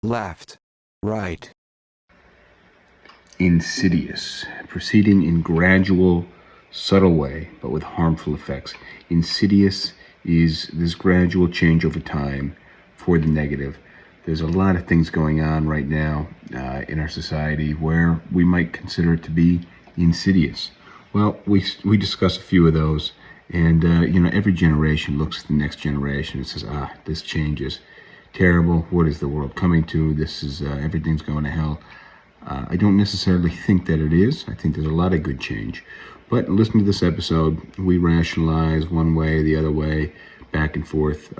left, right. Insidious, proceeding in gradual, subtle way, but with harmful effects. Insidious is this gradual change over time for the negative. There's a lot of things going on right now in our society where we might consider it to be insidious. Well, we discuss a few of those, and every generation looks at the next generation and says, this change is terrible. What is the world coming to? This is everything's going to hell. I don't necessarily think that it is. I think there's a lot of good change. But listening to this episode, we rationalize one way, the other way, back and forth.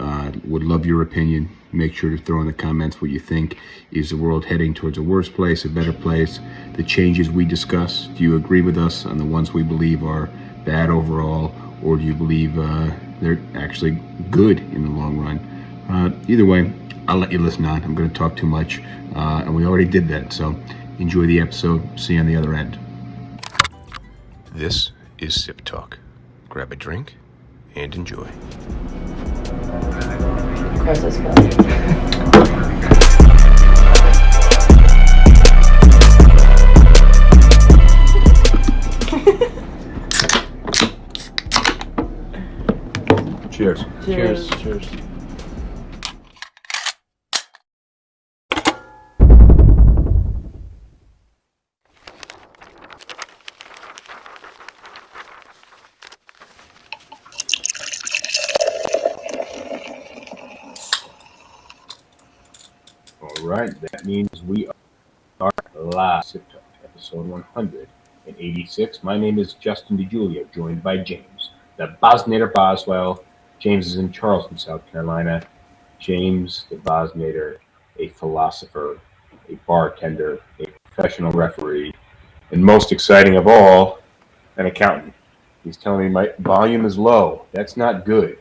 Would love your opinion. Make sure to throw in the comments what you think. Is the world heading towards a worse place, a better place? The changes we discuss, do you agree with us on the ones we believe are bad overall? Or do you believe they're actually good in the long run? Either way, I'll let you listen on. I'm going to talk too much, and we already did that. So enjoy the episode. See you on the other end. This is SipTalk. Grab a drink and enjoy. Of course, let's go. Cheers. Cheers. Cheers. All right, that means we are live. SipTalk, episode 186. My name is Justin DeJulia, joined by James, the Bosnator Boswell. James is in Charleston, South Carolina. James, the Bosnator, a philosopher, a bartender, a professional referee, and most exciting of all, an accountant. He's telling me my volume is low. That's not good.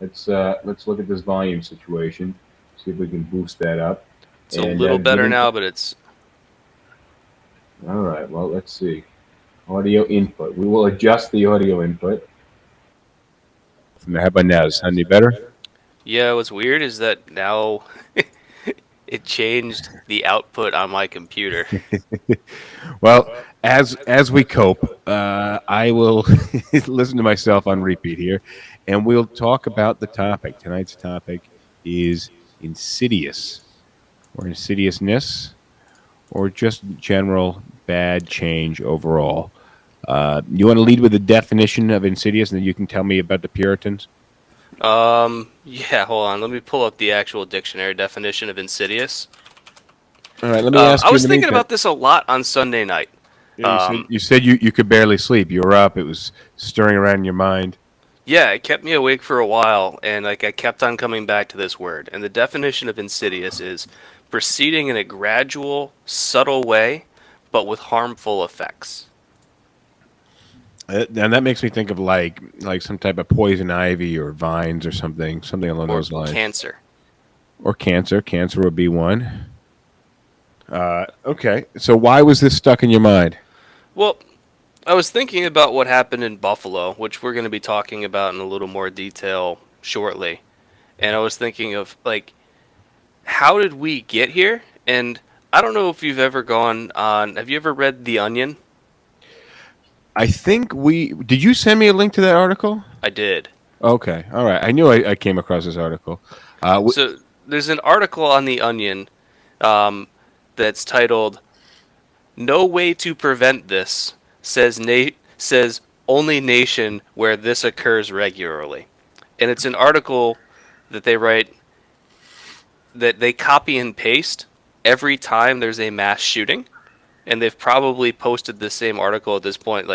Let's look at this volume situation. See if we can boost that up. It's a little better now, but it's... All right, well, let's see. Audio input. We will adjust the audio input. How about now? Is it any better? Yeah, what's weird is that now it changed the output on my computer. Well, as we cope, I will listen to myself on repeat here, and we'll talk about the topic. Tonight's topic is insidious, or insidiousness, or just general bad change overall. You want to lead with the definition of insidious, and then you can tell me about the Puritans? Yeah, hold on. Let me pull up the actual dictionary definition of insidious. All right, let me ask you. I was thinking about this a lot on Sunday night. Yeah, you said you could barely sleep. You were up. It was stirring around in your mind. Yeah, it kept me awake for a while, and I kept on coming back to this word. And the definition of insidious is proceeding in a gradual, subtle way, but with harmful effects. And that makes me think of like some type of poison ivy or vines or something along those lines. Cancer. Or cancer. Cancer would be one. Okay, so why was this stuck in your mind? Well, I was thinking about what happened in Buffalo, which we're going to be talking about in a little more detail shortly. And I was thinking of, how did we get here? And I don't know if you've ever gone on... Have you ever read The Onion? I think did you send me a link to that article? I did. Okay, all right. I knew I came across this article. So there's an article on The Onion that's titled, "No Way to Prevent This, says only nation where this occurs regularly." And it's an article that they write that they copy and paste every time there's a mass shooting. And they've probably posted the same article at this point,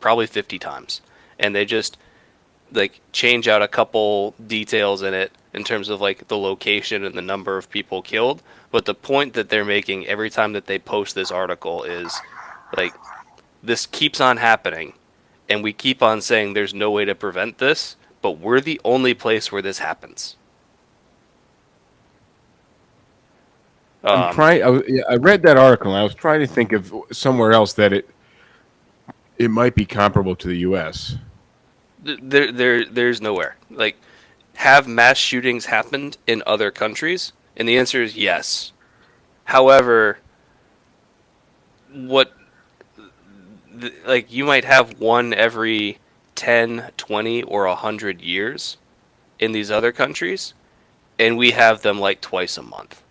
probably 50 times. And they just, change out a couple details in it in terms of, the location and the number of people killed. But the point that they're making every time that they post this article is, this keeps on happening. And we keep on saying there's no way to prevent this, but we're the only place where this happens. I read that article, and I was trying to think of somewhere else that it might be comparable to the U.S. There's nowhere. Have mass shootings happened in other countries? And the answer is yes. However, what like you might have one every 10, 20, or 100 years in these other countries, and we have them like twice a month.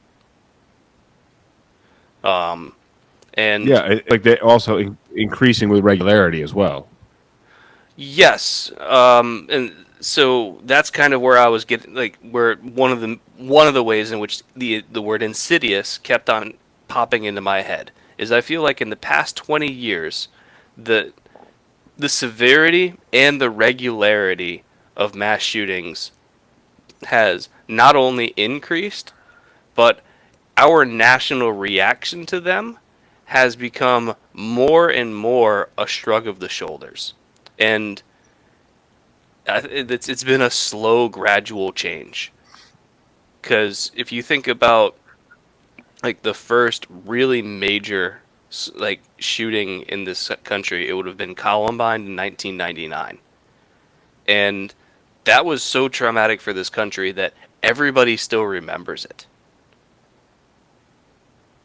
And like they also increasing with regularity as well. yes, and so that's kind of where I was getting, like, where one of the ways in which the word insidious kept on popping into my head is I feel like in the past 20 years, the severity and the regularity of mass shootings has not only increased, but our national reaction to them has become more and more a shrug of the shoulders. And it's been a slow, gradual change. Because if you think about like the first really major like shooting in this country, it would have been Columbine in 1999, and that was so traumatic for this country that everybody still remembers it.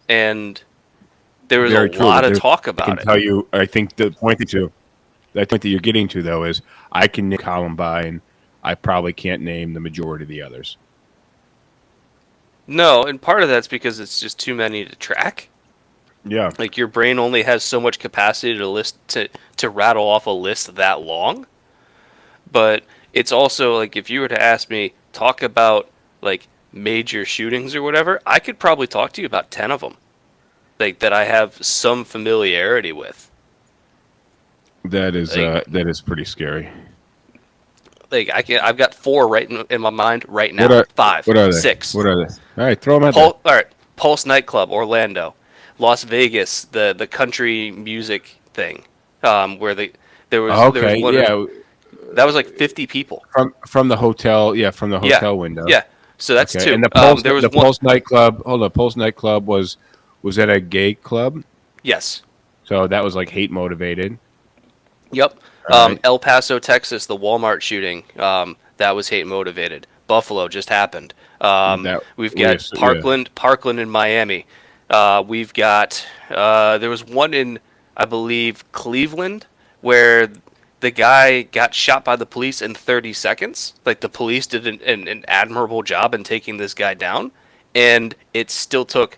And there was Very a true. lot of talk I about can it. tell you. I think the point that you're getting to though is I can name Columbine. I probably can't name the majority of the others. No, and part of that's because it's just too many to track. Yeah. Like your brain only has so much capacity to rattle off a list that long. But it's also like if you were to ask me talk about like major shootings or whatever, I could probably talk to you about 10 of them. Like that I have some familiarity with. That is Like, that is pretty scary. like I've got 4 right in my mind right now. What are 5, what are they? 6. What are they? All right, throw them out there. All right, Pulse nightclub, Orlando, Las Vegas, the country music thing, where there was Okay, one yeah, that was like 50 people. from the hotel, yeah, from the Yeah, hotel window. yeah. So that's Okay, 2. and There was the one. Pulse nightclub. Hold on, Pulse nightclub was that a gay club? Yes. So that was like hate motivated. Yep. All right. El Paso, Texas, the Walmart shooting. That was hate motivated. Buffalo just happened. That We've we got assu- yeah. Parkland in Miami. We've got there was one in, I believe, Cleveland, where the guy got shot by the police in 30 seconds. Like the police did an admirable job in taking this guy down, and he still took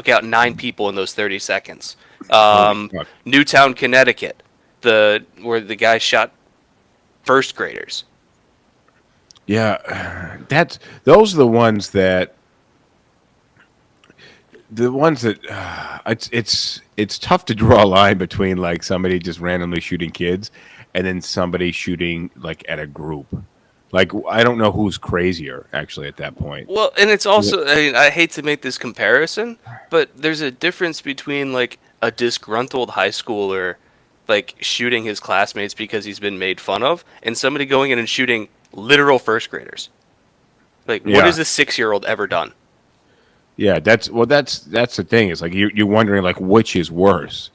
out 9 people in those 30 seconds. Holy fuck. Newtown, Connecticut, where the guy shot first graders. Yeah, those are the ones that it's tough to draw a line between like somebody just randomly shooting kids and then somebody shooting like at a group. Like I don't know who's crazier actually at that point. Well, and it's also, I mean, I hate to make this comparison, but there's a difference between like a disgruntled high schooler like shooting his classmates because he's been made fun of and somebody going in and shooting literal first graders. Like what Yeah. has a 6-year-old ever done? Yeah, that's the thing. It's like you're wondering like which is worse,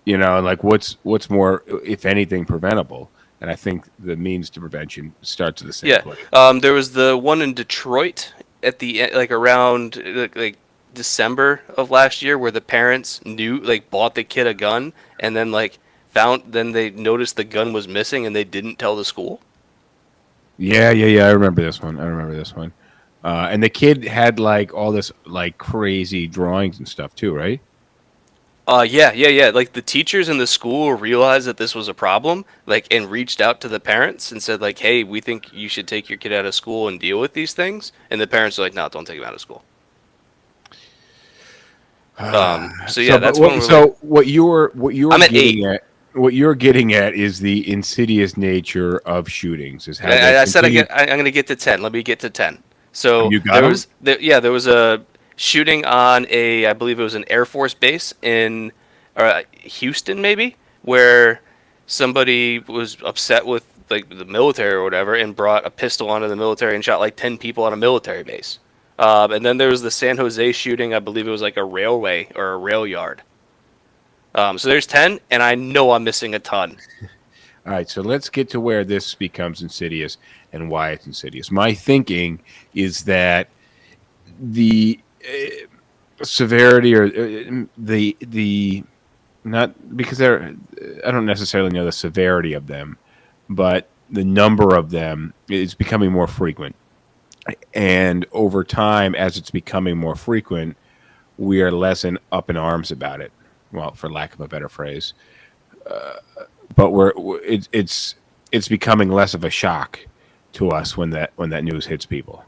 and like what's more, if anything, preventable. And I think the means to prevention starts at the same Yeah. place. There was the one in Detroit at like around like December of last year where the parents bought the kid a gun and then then they noticed the gun was missing and they didn't tell the school. Yeah. I remember this one. And the kid had like all this like crazy drawings and stuff too, right? Yeah. Like the teachers in the school realized that this was a problem, and reached out to the parents and said like, "Hey, we think you should take your kid out of school and deal with these things." And the parents are like, "No, don't take him out of school." So yeah, that's one. What you're I'm at getting 8. at, what you're getting at is the insidious nature of shootings. Is how they I said continue- I'm going to get to 10. Let me get to 10. So You got 'em? there was a shooting on I believe it was an Air Force base in Houston, maybe, where somebody was upset with like the military or whatever and brought a pistol onto the military and shot like 10 people on a military base. And then there was the San Jose shooting. I believe it was like a railway or a rail yard. So there's 10, and I know I'm missing a ton. All right, so let's get to where this becomes insidious and why it's insidious. My thinking is that the severity or the not because they're I don't necessarily know the severity of them, but the number of them is becoming more frequent. And over time, as it's becoming more frequent, we are less up in arms about it. Well, for lack of a better phrase, but it's becoming less of a shock to us when that news hits people.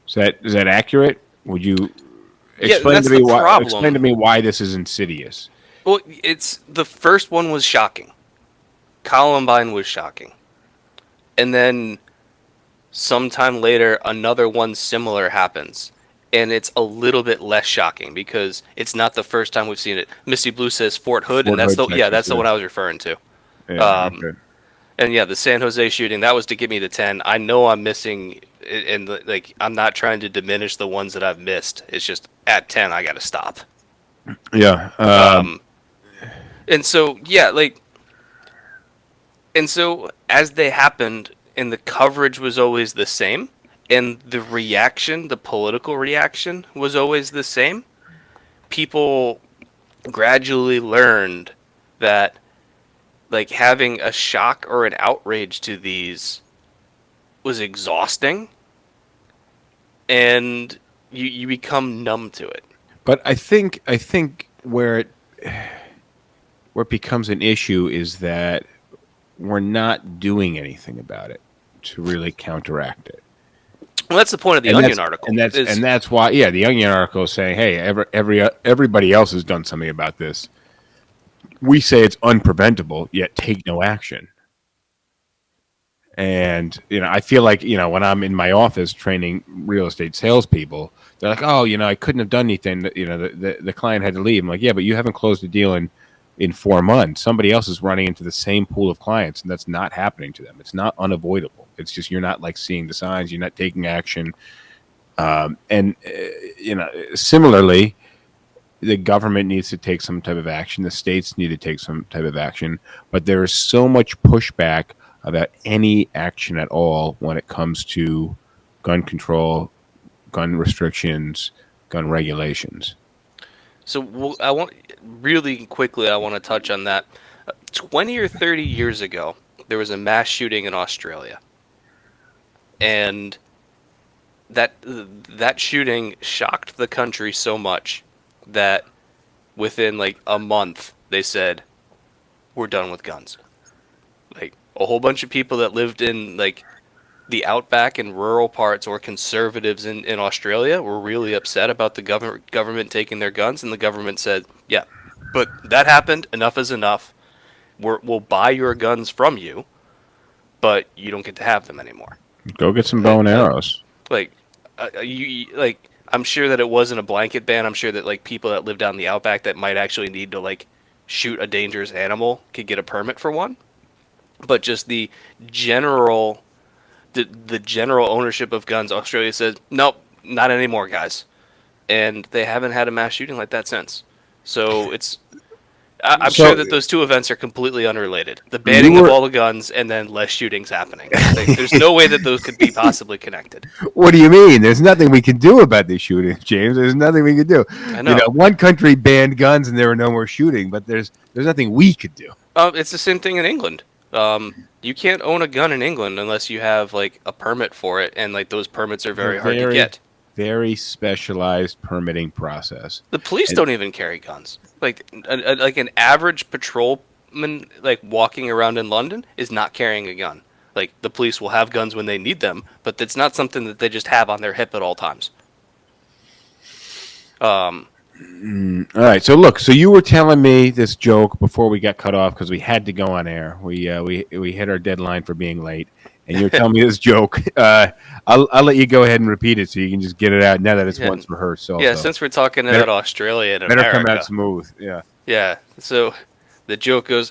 Is that accurate? Would you Yeah, explain that's to me the why problem. this is insidious? Well, it's the first one was shocking. Columbine was shocking. And then sometime later another one similar happens. And it's a little bit less shocking because it's not the first time we've seen it. Misty Blue says Fort Hood, and Fort Hood, Texas. that's the one I was referring to. Yeah. Um, and yeah, the San Jose shooting, that was to get me to 10. I know I'm missing, and like I'm not trying to diminish the ones that I've missed. It's just at 10 I got to stop. Yeah. And so yeah, like, and so as they happened, and the coverage was always the same, and the reaction, the political reaction, was always the same. People gradually learned that, like, having a shock or an outrage to these was exhausting, and you become numb to it. But I think where it becomes an issue is that we're not doing anything about it to really counteract it. Well, that's the point of the Onion article. And that's why, yeah, the Onion article is saying, hey, everybody else has done something about this. We say it's unpreventable, yet take no action. And I feel like when I'm in my office training real estate salespeople, they're like, oh, I couldn't have done anything. The client had to leave. I'm like, yeah, but you haven't closed a deal in 4 months. Somebody else is running into the same pool of clients, and that's not happening to them. It's not unavoidable. It's just you're not like seeing the signs. You're not taking action. Similarly, the government needs to take some type of action. The states need to take some type of action. But there is so much pushback about any action at all when it comes to gun control, gun restrictions, gun regulations. So I want really quickly. I want to touch on that. 20 or 30 years ago, there was a mass shooting in Australia, and that shooting shocked the country so much that within like a month they said, we're done with guns. Like, a whole bunch of people that lived in like the outback and rural parts, or conservatives in Australia, were really upset about the government taking their guns, and the government said, yeah, but that happened, enough is enough. We'll buy your guns from you, but you don't get to have them anymore. Go get some bow and arrows. I'm sure that it wasn't a blanket ban. I'm sure that like people that live down the outback that might actually need to like shoot a dangerous animal could get a permit for one. But just the general ownership of guns, Australia says, nope, not anymore, guys. And they haven't had a mass shooting like that since. So I'm sure that those two events are completely unrelated. The banning of all the guns and then less shootings happening. Like, there's no way that those could be possibly connected. What do you mean? There's nothing we can do about these shootings, James. There's nothing we can do. I know. One country banned guns and there were no more shooting, but there's nothing we could do. It's the same thing in England. You can't own a gun in England unless you have like a permit for it, and like those permits are very hard to get. Very specialized permitting process. The police don't even carry guns. Like an average patrolman, like walking around in London, is not carrying a gun. Like, the police will have guns when they need them, but it's not something that they just have on their hip at all times. All right. So look. So you were telling me this joke before we got cut off because we had to go on air. We hit our deadline for being late, and you're telling me this joke. I'll let you go ahead and repeat it so you can just get it out now that it's once rehearsed. Yeah. Since we're talking about Australia and better America, come out smooth. Yeah. Yeah. So the joke goes: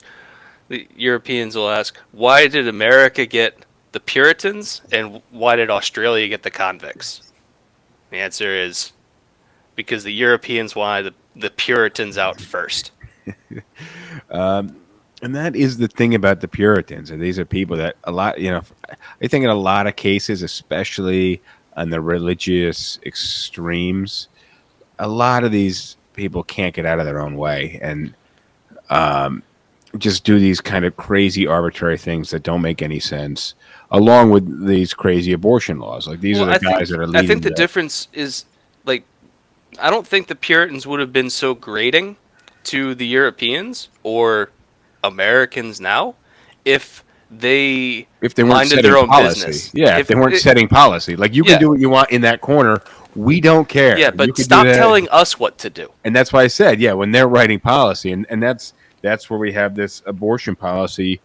the Europeans will ask, "Why did America get the Puritans, and why did Australia get the convicts?" The answer is, because the Europeans wanted the Puritans out first. And that is the thing about the Puritans. And these are people that I think in a lot of cases, especially on the religious extremes, a lot of these people can't get out of their own way and just do these kind of crazy arbitrary things that don't make any sense, along with these crazy abortion laws. Like these are Well, the guys that are I think leading the the. difference is like I don't think the Puritans would have been so grating to the Europeans or Americans now if they If they weren't minded setting their own policy, business. yeah. If they weren't setting policy, like you can Yeah, do what you want in that corner, we don't yeah, care. You but could do stop that, telling us what to do. and that's why I said, yeah, when they're writing policy, and that's where we have this abortion policy.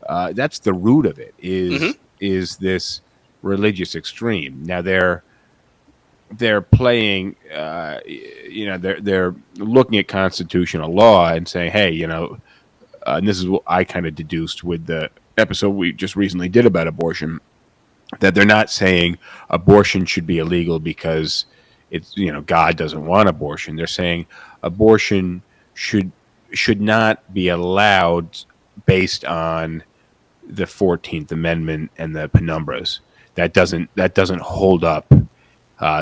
That's the root of it. Hmm. Is this religious extreme? Now they're playing. They're looking at constitutional law and saying, hey, and this is what I kind of deduced with the episode we just recently did about abortion, that they're not saying abortion should be illegal because it's God doesn't want abortion. They're saying abortion should not be allowed based on the 14th Amendment and the penumbras. That doesn't hold up.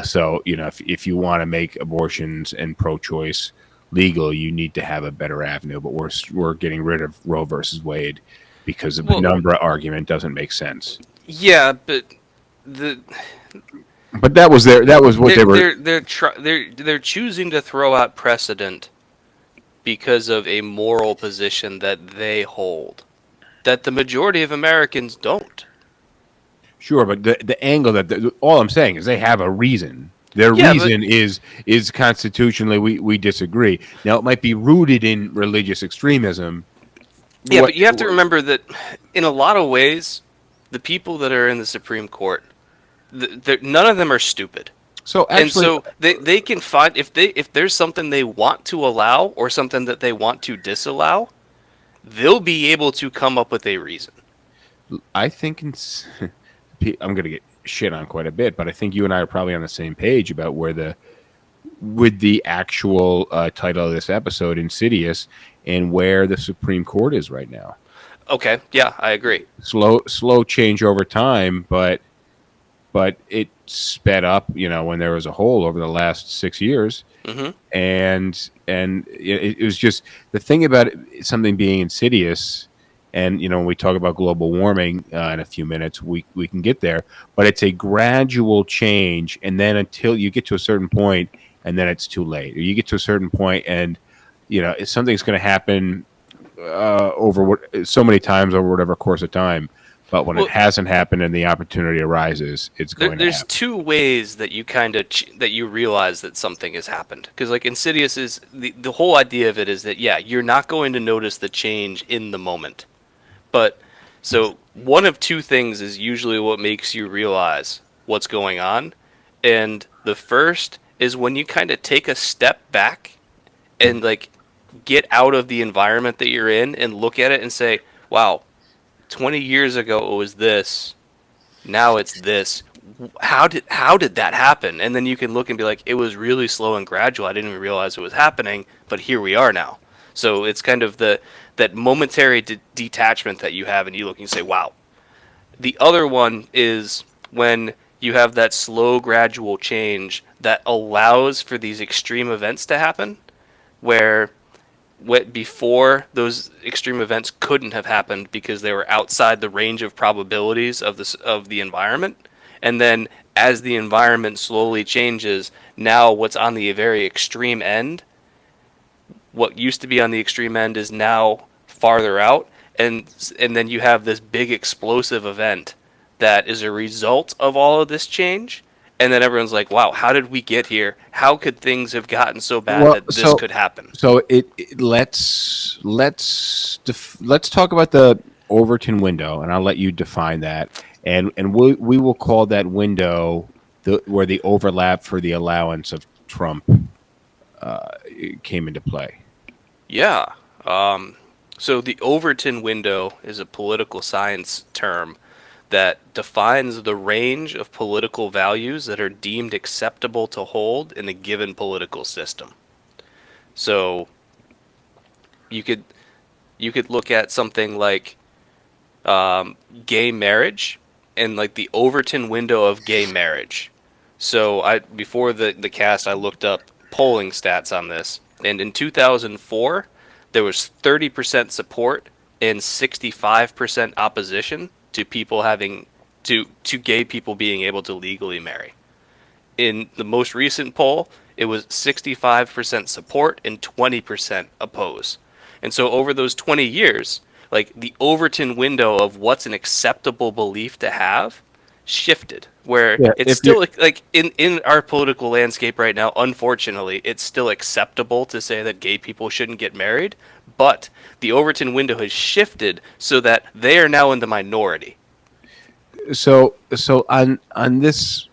So if you want to make abortions and pro-choice legal, you need to have a better avenue. But we're getting rid of Roe versus Wade because the Well, penumbra argument doesn't make sense. yeah, but the But that was what they were. they're choosing to throw out precedent because of a moral position that they hold that the majority of Americans don't. Sure, but the angle all I'm saying is they have a reason. Their Yeah, but reason is constitutionally we disagree. Now it might be rooted in religious extremism. yeah, but you have to remember that in a lot of ways, the people that are in the Supreme Court, none of them are stupid. So And actually, so they can find if there's something they want to allow or something that they want to disallow, they'll be able to come up with a reason. I think I'm going to get shit on quite a bit, but I think you and I are probably on the same page about with the actual title of this episode, Insidious, and where the Supreme Court is right now. Okay, yeah, I agree. Slow change over time, but it sped up, when there was a hole over the last 6 years. Hmm. And it was just the thing about something being insidious. And when we talk about global warming in a few minutes, we can get there. But it's a gradual change, and then until you get to a certain point, and then it's too late. Or you get to a certain point, and something's going to happen so many times over whatever course of time. But when it hasn't happened and the opportunity arises, it's going to There's happen. two ways that you kind of that you realize that something has happened. Because like Insidious is the whole idea of it is that yeah, you're not going to notice the change in the moment. But so one of two things is usually what makes you realize what's going on. And the first is when you kind of take a step back and like get out of the environment that you're in and look at it and say, wow, 20 years ago it was this, now it's this. How did that happen? And then you can look and be like, it was really slow and gradual. I didn't even realize it was happening, but here we are now. So it's kind of that momentary detachment that you have, and you look and you say, wow. The other one is when you have that slow, gradual change that allows for these extreme events to happen, where before those extreme events couldn't have happened because they were outside the range of probabilities of the environment. And then as the environment slowly changes, now what's on the very extreme end, what used to be on the extreme end is now farther out, and then you have this big explosive event that is a result of all of this change. And then everyone's like, wow, how did we get here? How could things have gotten so bad that this could happen? So let's talk about the Overton window, and I'll let you define that, and we will call that window where the overlap for the allowance of Trump came into play. Yeah. So the Overton window is a political science term that defines the range of political values that are deemed acceptable to hold in a given political system. So you could look at something like gay marriage and like the Overton window of gay marriage. So before the cast, I looked up polling stats on this, and in 2004, there was 30% support and 65% opposition to people having to gay people being able to legally marry. In the most recent poll, it was 65% support and 20% oppose. And so over those 20 years, like the Overton window of what's an acceptable belief to have shifted, where Yeah, it's if you still like in our political landscape right now, unfortunately, it's still acceptable to say that gay people shouldn't get married, but the Overton window has shifted so that they are now in the minority. so on this,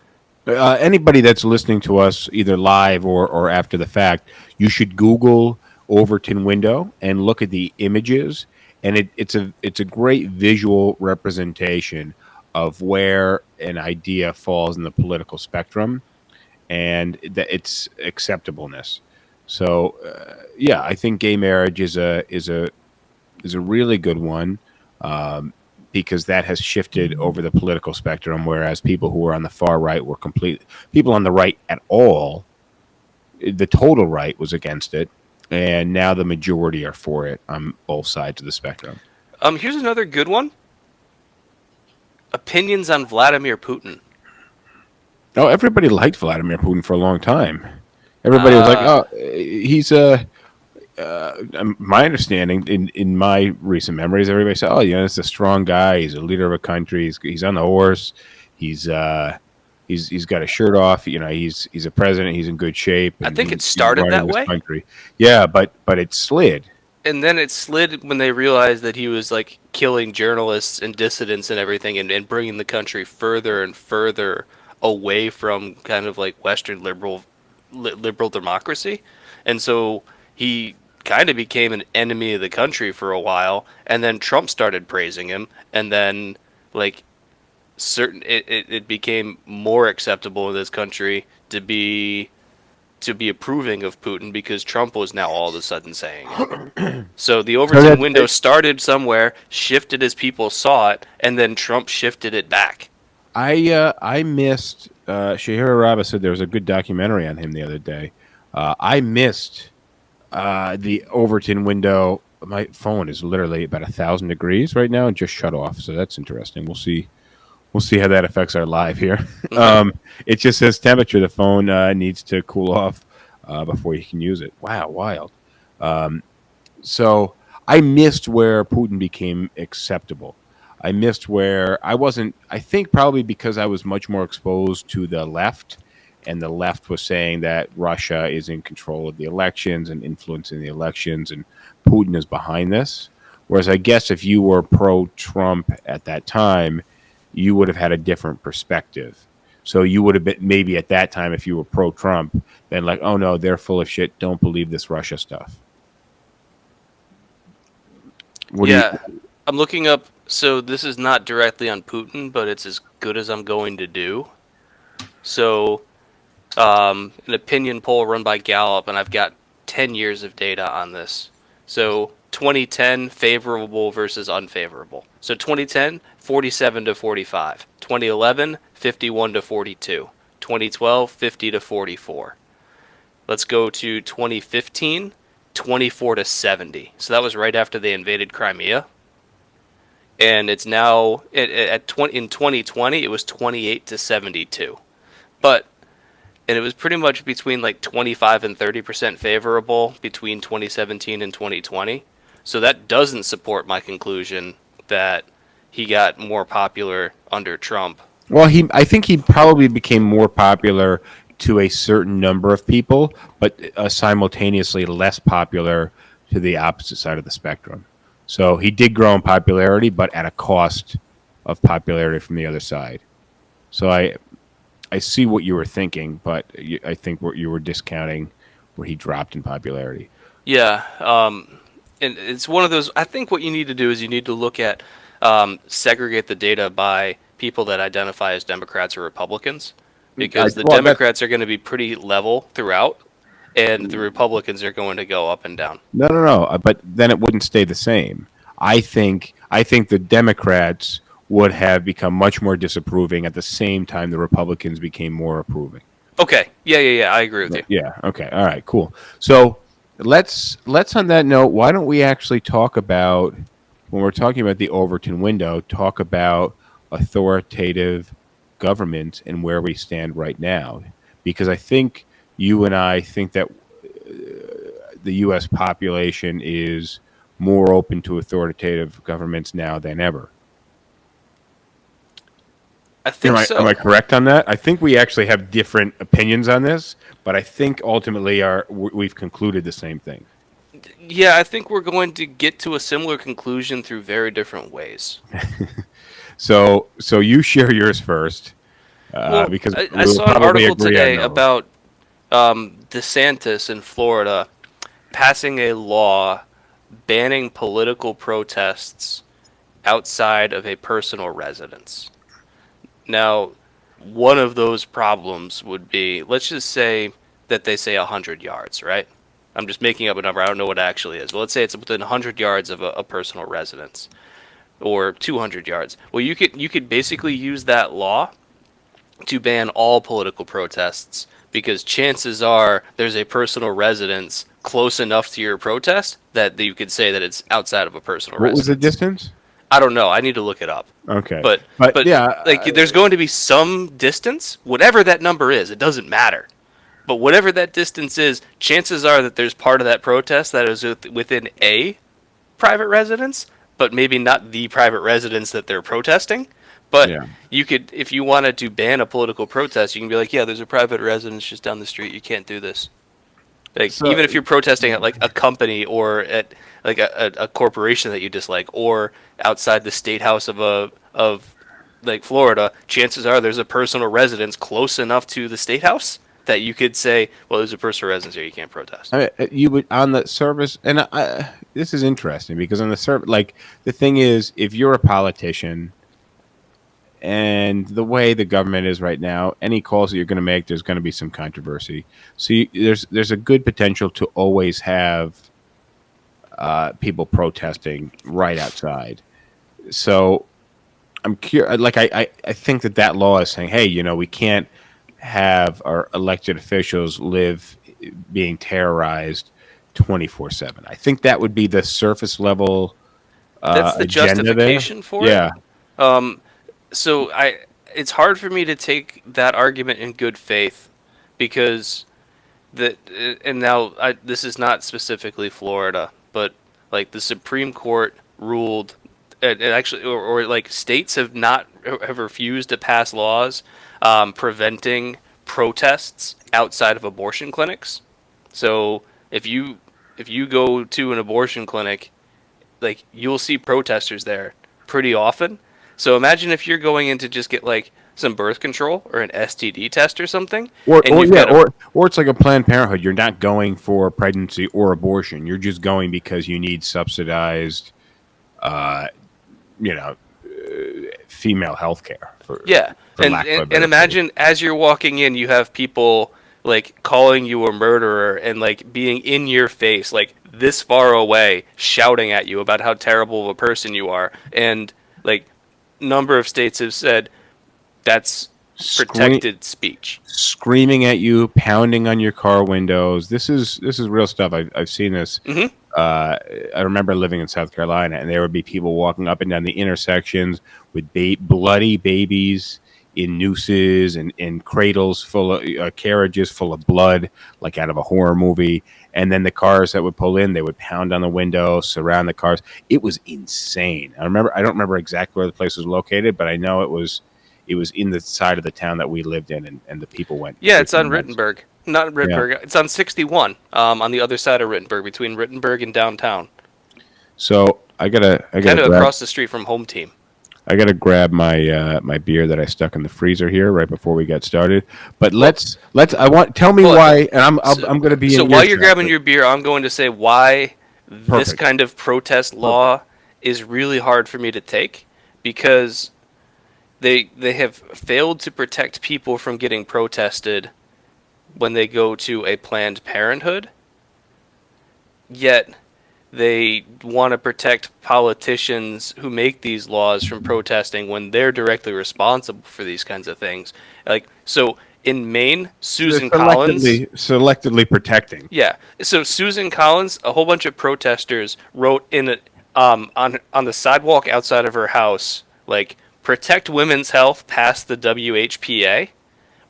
anybody that's listening to us either live or after the fact, you should Google Overton window and look at the images, and it's a great visual representation of where an idea falls in the political spectrum and that its acceptableness. So yeah, I think gay marriage is a really good one, because that has shifted over the political spectrum. Whereas people who were on the far right were complete people on the right at all, the total right was against it, and now the majority are for it on both sides of the spectrum. Here's another good one. Opinions on Vladimir Putin. Oh, everybody liked Vladimir Putin for a long time. Everybody was like, Uh, "Oh, he's a." My understanding in my recent memories, everybody said, "Oh, it's a strong guy. He's a leader of a country. He's on the horse. He's he's got his shirt off. He's a president. He's in good shape, I and think it he's started running that this way. country." Yeah, but it slid. And then it slid when they realized that he was like killing journalists and dissidents and everything, and bringing the country further and further away from kind of like Western liberal democracy. And so he kind of became an enemy of the country for a while, and then Trump started praising him, and then like it became more acceptable in this country to be approving of Putin because Trump was now all of a sudden saying it. So the So Overton window started somewhere, shifted as people saw it, and then Trump shifted it back. I missed. Shahira Rabba said there was a good documentary on him the other day. I missed the Overton window. My phone is literally about 1,000 degrees right now and just shut off. So that's interesting. We'll see. We'll see how that affects our live here. It just says temperature. The phone needs to cool off before you can use it. Wow, wild. So I missed where Putin became acceptable. I missed where I wasn't. I think probably because I was much more exposed to the left, and the left was saying that Russia is in control of the elections and influencing the elections, and Putin is behind this. Whereas I guess if you were pro-Trump at that time, you would have had a different perspective. So you would have been maybe at that time, if you were pro-Trump, been like, "Oh no, they're full of shit. Don't believe this Russia stuff." What do Yeah, you? I'm looking up. So this is not directly on Putin, but it's as good as I'm going to do. So, an opinion poll run by Gallup, and I've got 10 years of data on this. So, 2010, favorable versus unfavorable. So, 2010, 47 to 45. 2011, 51 to 42. 2012, 50 to 44. Let's go to 2015, 24 to 70. So, that was right after they invaded Crimea. And it's now, in 2020, it was 28 to 72. But and it was pretty much between like 25 and 30% favorable between 2017 and 2020. So that doesn't support my conclusion that he got more popular under Trump. Well, I think he probably became more popular to a certain number of people, but simultaneously less popular to the opposite side of the spectrum. So he did grow in popularity, but at a cost of popularity from the other side. So I see what you were thinking, but I think what you were discounting where he dropped in popularity. Yeah, and it's one of those. I think what you need to do is you need to look at segregate the data by people that identify as Democrats or Republicans, because the Democrats are going to be pretty level throughout, and the Republicans are going to go up and down. No. But then it wouldn't stay the same. I think the Democrats would have become much more disapproving at the same time the Republicans became more approving. Okay. Yeah. I agree with you. Yeah. Okay. All right. Cool. So let's on that note, why don't we actually talk about when we're talking about the Overton window, talk about authoritative government and where we stand right now, because I think you and I think that the U.S. population is more open to authoritative governments now than ever. I think so. Am I correct on that? I think we actually have different opinions on this, but I think ultimately we've concluded the same thing. Yeah, I think we're going to get to a similar conclusion through very different ways. So you share yours first, Well, because I we'll saw an probably article agree today on those. about DeSantis in Florida passing a law banning political protests outside of a personal residence. Now, one of those problems would be, let's just say that they say 100 yards, right? I'm just making up a number. I don't know what it actually is. But let's say it's within 100 yards of a personal residence, or 200 yards. Well, you could basically use that law to ban all political protests, because chances are there's a personal residence close enough to your protest that you could say that it's outside of a personal What was the residence. distance? I don't know. I need to look it up. Okay, But yeah, like there's going to be some distance, whatever that number is. It doesn't matter. But whatever that distance is, chances are that there's part of that protest that is within a private residence, but maybe not the private residence that they're protesting. But yeah. you could, if you wanted to ban a political protest, you can be like, yeah, there's a private residence just down the street. You can't do this. Like, So- even if you're protesting at like a company or at like a corporation that you dislike, or outside the state house of like Florida, chances are there's a personal residence close enough to the state house that you could say, well, there's a personal residence here, you can't protest. I mean, you would on the service, and this is interesting because on the service, like the thing is, if you're a politician, and the way the government is right now, any calls that you're going to make, there's going to be some controversy. So there's a good potential to always have people protesting right outside. So I'm curious. Like I think that law is saying, hey, we can't have our elected officials live being terrorized 24/7. I think that would be the surface level That's the agenda justification there. for Yeah. it. So it's hard for me to take that argument in good faith, because and now this is not specifically Florida, but like the Supreme Court ruled, and actually, or like states have refused to pass laws preventing protests outside of abortion clinics. So if you go to an abortion clinic, like you'll see protesters there pretty often. So imagine if you're going in to just get like some birth control or an STD test or something, Or you've yeah, got or it's like a Planned Parenthood. You're not going for pregnancy or abortion. You're just going because you need subsidized, uh, you know, female health care. yeah, for and lack of a and better imagine as you're walking in, you have people like calling you a murderer and like being in your face, like this far away, shouting at you about how terrible of a person you are, and like number of states have said that's protected speech. screaming at you, pounding on your car windows. This is real stuff. I've seen this. Mm-hmm. I remember living in South Carolina, and there would be people walking up and down the intersections with bloody babies in nooses and cradles full of carriages full of blood, like out of a horror movie. And then the cars that would pull in, they would pound on the window, surround the cars. It was insane. I don't remember exactly where the place was located, but I know it was in the side of the town that we lived in, and the people went. Yeah, it's on nuts. Rittenberg. Not Rittenberg. Yeah. It's on 61, on the other side of Rittenberg, between Rittenberg and downtown. So I gotta kind of across the street from Home Team. I gotta grab my my beer that I stuck in the freezer here right before we get started. But let's tell me why, and I'm gonna be. So while you're grabbing your beer, I'm going to say why this kind of protest law is really hard for me to take, because they have failed to protect people from getting protested when they go to a Planned Parenthood. Yet they want to protect politicians who make these laws from protesting when they're directly responsible for these kinds of things. Like, so in Maine, So they're Susan Collins. selectively protecting. Yeah. So Susan Collins, a whole bunch of protesters wrote in it on the sidewalk outside of her house, like, protect women's health past the WHPA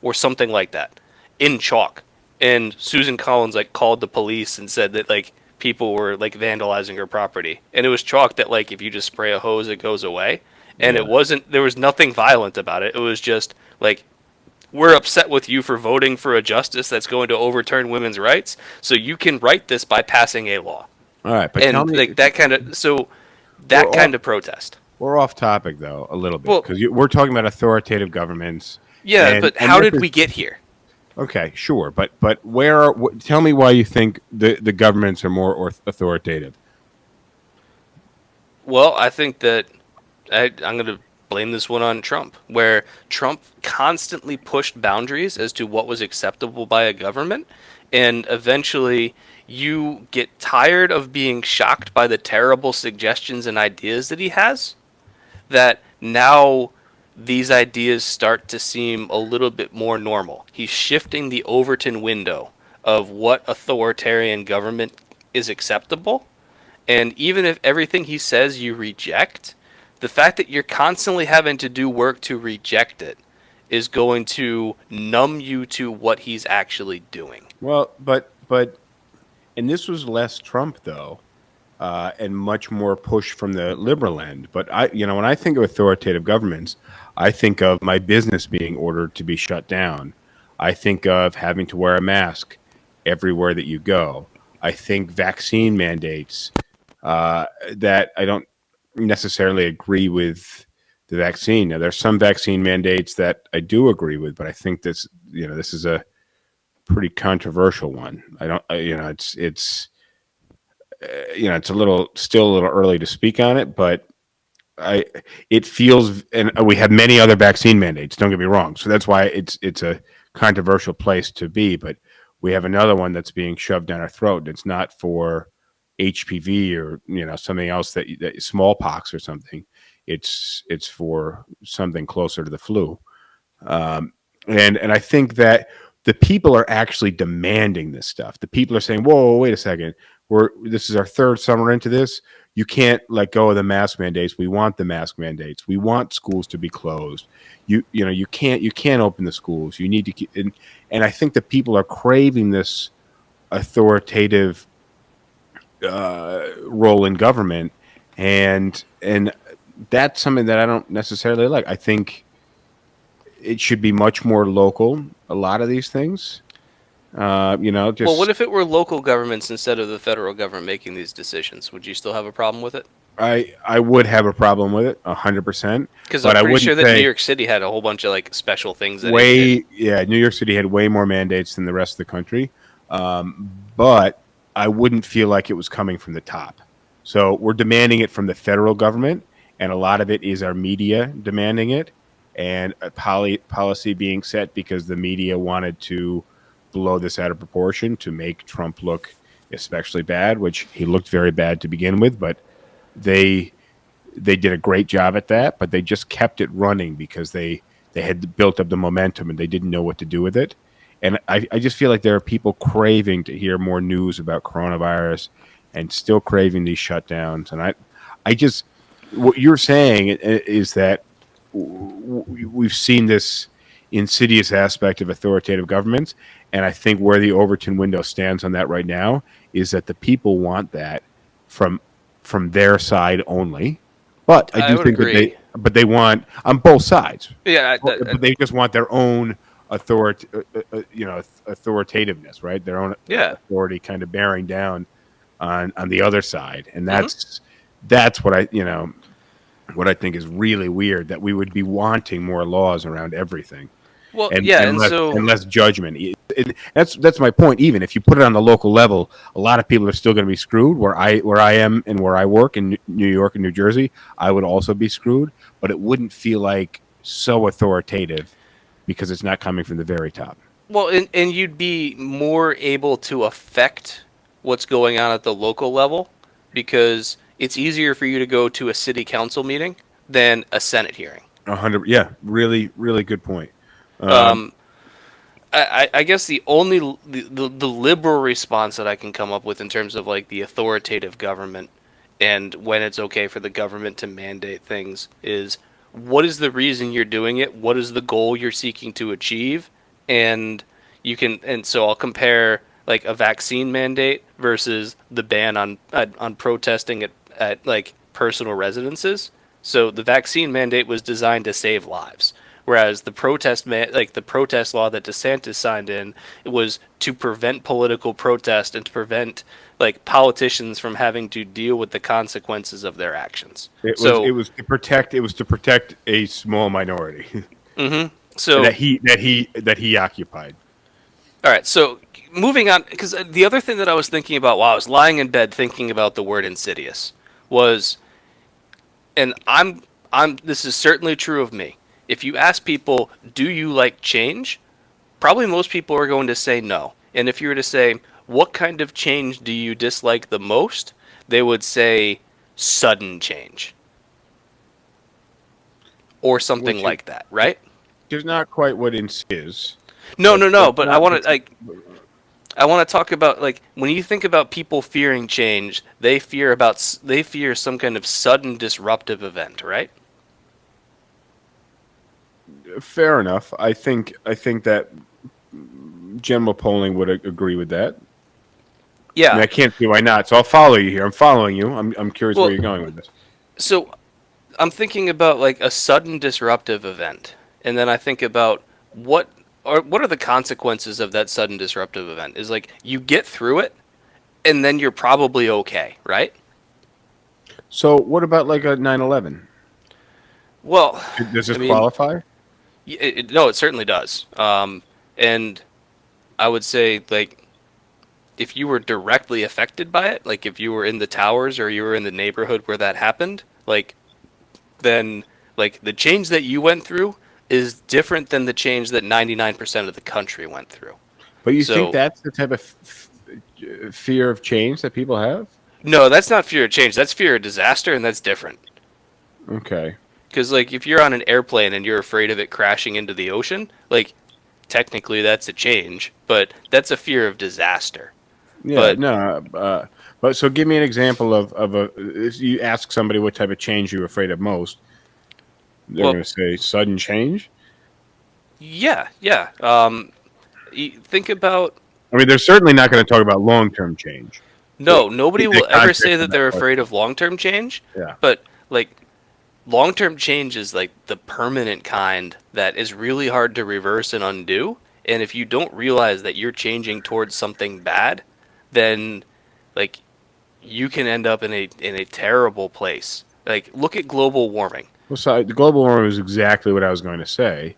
or something like that, in chalk. And Susan Collins like called the police and said that like people were like vandalizing her property, and it was chalk that like if you just spray a hose, it goes away. And Yeah. it wasn't. There was nothing violent about it. It was just like, we're upset with you for voting for a justice that's going to overturn women's rights, so you can write this by passing a law. All right, but tell And me, like that kind of we're that off, kind of protest. we're off topic though a little bit Well, because we're talking about authoritative governments. yeah, but And how this did is we get here? okay, sure, but tell me why you think the governments are more authoritative. Well, I think that I'm going to blame this one on Trump, where Trump constantly pushed boundaries as to what was acceptable by a government, and eventually you get tired of being shocked by the terrible suggestions and ideas that he has, that now these ideas start to seem a little bit more normal. He's shifting the Overton window of what authoritarian government is acceptable. And even if everything he says you reject, the fact that you're constantly having to do work to reject it is going to numb you to what he's actually doing. Well, but and this was less Trump though, and much more push from the liberal end. But when I think of authoritative governments, I think of my business being ordered to be shut down. I think of having to wear a mask everywhere that you go. I think vaccine mandates that I don't necessarily agree with the vaccine. Now, there's some vaccine mandates that I do agree with, but I think this is a pretty controversial one. I don't, it's still a little early to speak on it, but it feels, and we have many other vaccine mandates. Don't get me wrong. So that's why it's a controversial place to be. But we have another one that's being shoved down our throat. It's not for HPV or something else that smallpox or something. It's for something closer to the flu. And I think that the people are actually demanding this stuff. The people are saying, "Whoa, wait a second. This is our third summer into this. You can't let go of the mask mandates. We want the mask mandates. We want schools to be closed. You can't open the schools. You need to keep." And I think that people are craving this authoritative role in government, and that's something that I don't necessarily like. I think it should be much more local. A lot of these things, just Well, what if it were local governments instead of the federal government making these decisions? Would you still have a problem with it? I would have a problem with it 100%. Because But I'm I pretty wouldn't sure that New say York City had a whole bunch of like special things that it did. yeah. New York City had way more mandates than the rest of the country, but I wouldn't feel like it was coming from the top. So we're demanding it from the federal government, and a lot of it is our media demanding it, and a policy being set because the media wanted to blow this out of proportion to make Trump look especially bad, which he looked very bad to begin with, but they did a great job at that, but they just kept it running because they had built up the momentum and they didn't know what to do with it. And I just feel like there are people craving to hear more news about coronavirus and still craving these shutdowns. And I just, what you're saying is that we've seen this insidious aspect of authoritative governments. And I think where the Overton window stands on that right now is that the people want that from their side only. But I I do would think agree. that they want on both sides. Yeah, But they just want their own authoritativeness, right? Their own yeah. authority kind of bearing down on the other side, and Mhm. that's what I think is really weird, that we would be wanting more laws around everything Well, and yeah, and so less judgment. That's my point. Even if you put it on the local level, a lot of people are still going to be screwed. Where I am and where I work in New York and New Jersey, I would also be screwed, but it wouldn't feel like so authoritative because it's not coming from the very top. well, and you'd be more able to affect what's going on at the local level because it's easier for you to go to a city council meeting than a Senate hearing. 100. Yeah, really, really good point. Um, I guess the only the liberal response that I can come up with in terms of like the authoritative government and when it's okay for the government to mandate things is what is the reason you're doing it? What is the goal you're seeking to achieve? And so I'll compare like a vaccine mandate versus the ban on protesting at like personal residences. So the vaccine mandate was designed to save lives, whereas the protest law that DeSantis signed in, it was to prevent political protest and to prevent like politicians from having to deal with the consequences of their actions. It was to protect a small minority So that he occupied. all right, so moving on, because the other thing that I was thinking about while I was lying in bed thinking about the word insidious was, and this is certainly true of me. If you ask people, do you like change? Probably most people are going to say no. And if you were to say, what kind of change do you dislike the most? They would say sudden change. Or something like that, right? Which is not quite what is. No. But I want to talk about like when you think about people fearing change, they fear some kind of sudden disruptive event, right? Fair enough. I think that general polling would agree with that. Yeah. I mean, I can't see why not. So I'll follow you here. I'm following you. I'm curious where you're going with this. So I'm thinking about like a sudden disruptive event, and then I think about what are the consequences of that sudden disruptive event? Is like you get through it, and then you're probably okay, right? So what about like a 9/11? Well, Does this qualify? No, it certainly does. And I would say like if you were directly affected by it, like if you were in the towers or you were in the neighborhood where that happened, like then like the change that you went through is different than the change that 99% of the country went through. But you think that's the type of fear of change that people have? No, that's not fear of change. That's fear of disaster, and that's different. Okay. Because like if you're on an airplane and you're afraid of it crashing into the ocean, like technically that's a change, but that's a fear of disaster. Yeah, but so give me an example of if you ask somebody what type of change you're afraid of most, they're going to say sudden change. Yeah. Think about. I mean, they're certainly not going to talk about long-term change. No, nobody will ever say that they're afraid of long-term change. Yeah. But like long-term change is like the permanent kind that is really hard to reverse and undo. And if you don't realize that you're changing towards something bad, then like you can end up in a terrible place. Like look at global warming. Well, so the global warming is exactly what I was going to say.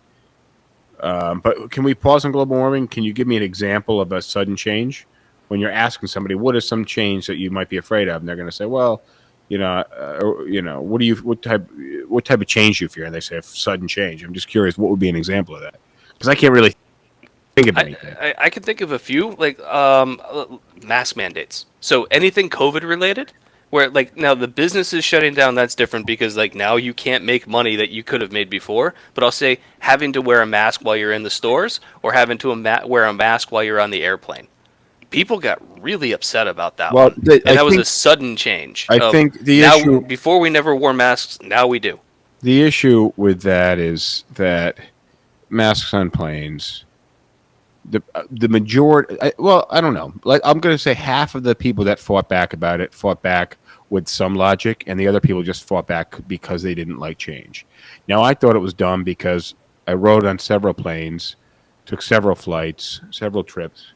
But can we pause on global warming? Can you give me an example of a sudden change? When you're asking somebody, what is some change that you might be afraid of? And they're going to say, well, what type of change do you fear? And they say a sudden change. I'm just curious, what would be an example of that? Because I can't really think of anything. I can think of a few, like mask mandates. So anything COVID related, where like now the business is shutting down, that's different because like now you can't make money that you could have made before. But I'll say having to wear a mask while you're in the stores or having to wear a mask while you're on the airplane. People got really upset about that one. That was a sudden change. I think the issue before we never wore masks, now we do. The issue with that is that masks on planes, the majority. I don't know. Like I'm going to say half of the people that fought back about it fought back with some logic, and the other people just fought back because they didn't like change. Now I thought it was dumb because I rode on several planes, took several flights, several trips.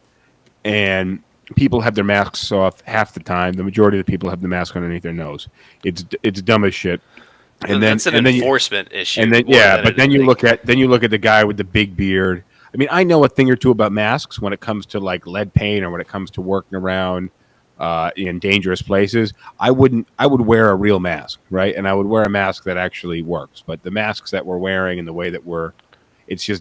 And people have their masks off half the time. The majority of the people have the mask underneath their nose. It's dumb as shit. And that's an enforcement issue. And then but then you look at the guy with the big beard. I mean, I know a thing or two about masks when it comes to like lead paint or when it comes to working around in dangerous places. I would wear a real mask, right? And I would wear a mask that actually works. But the masks that we're wearing and the way that it's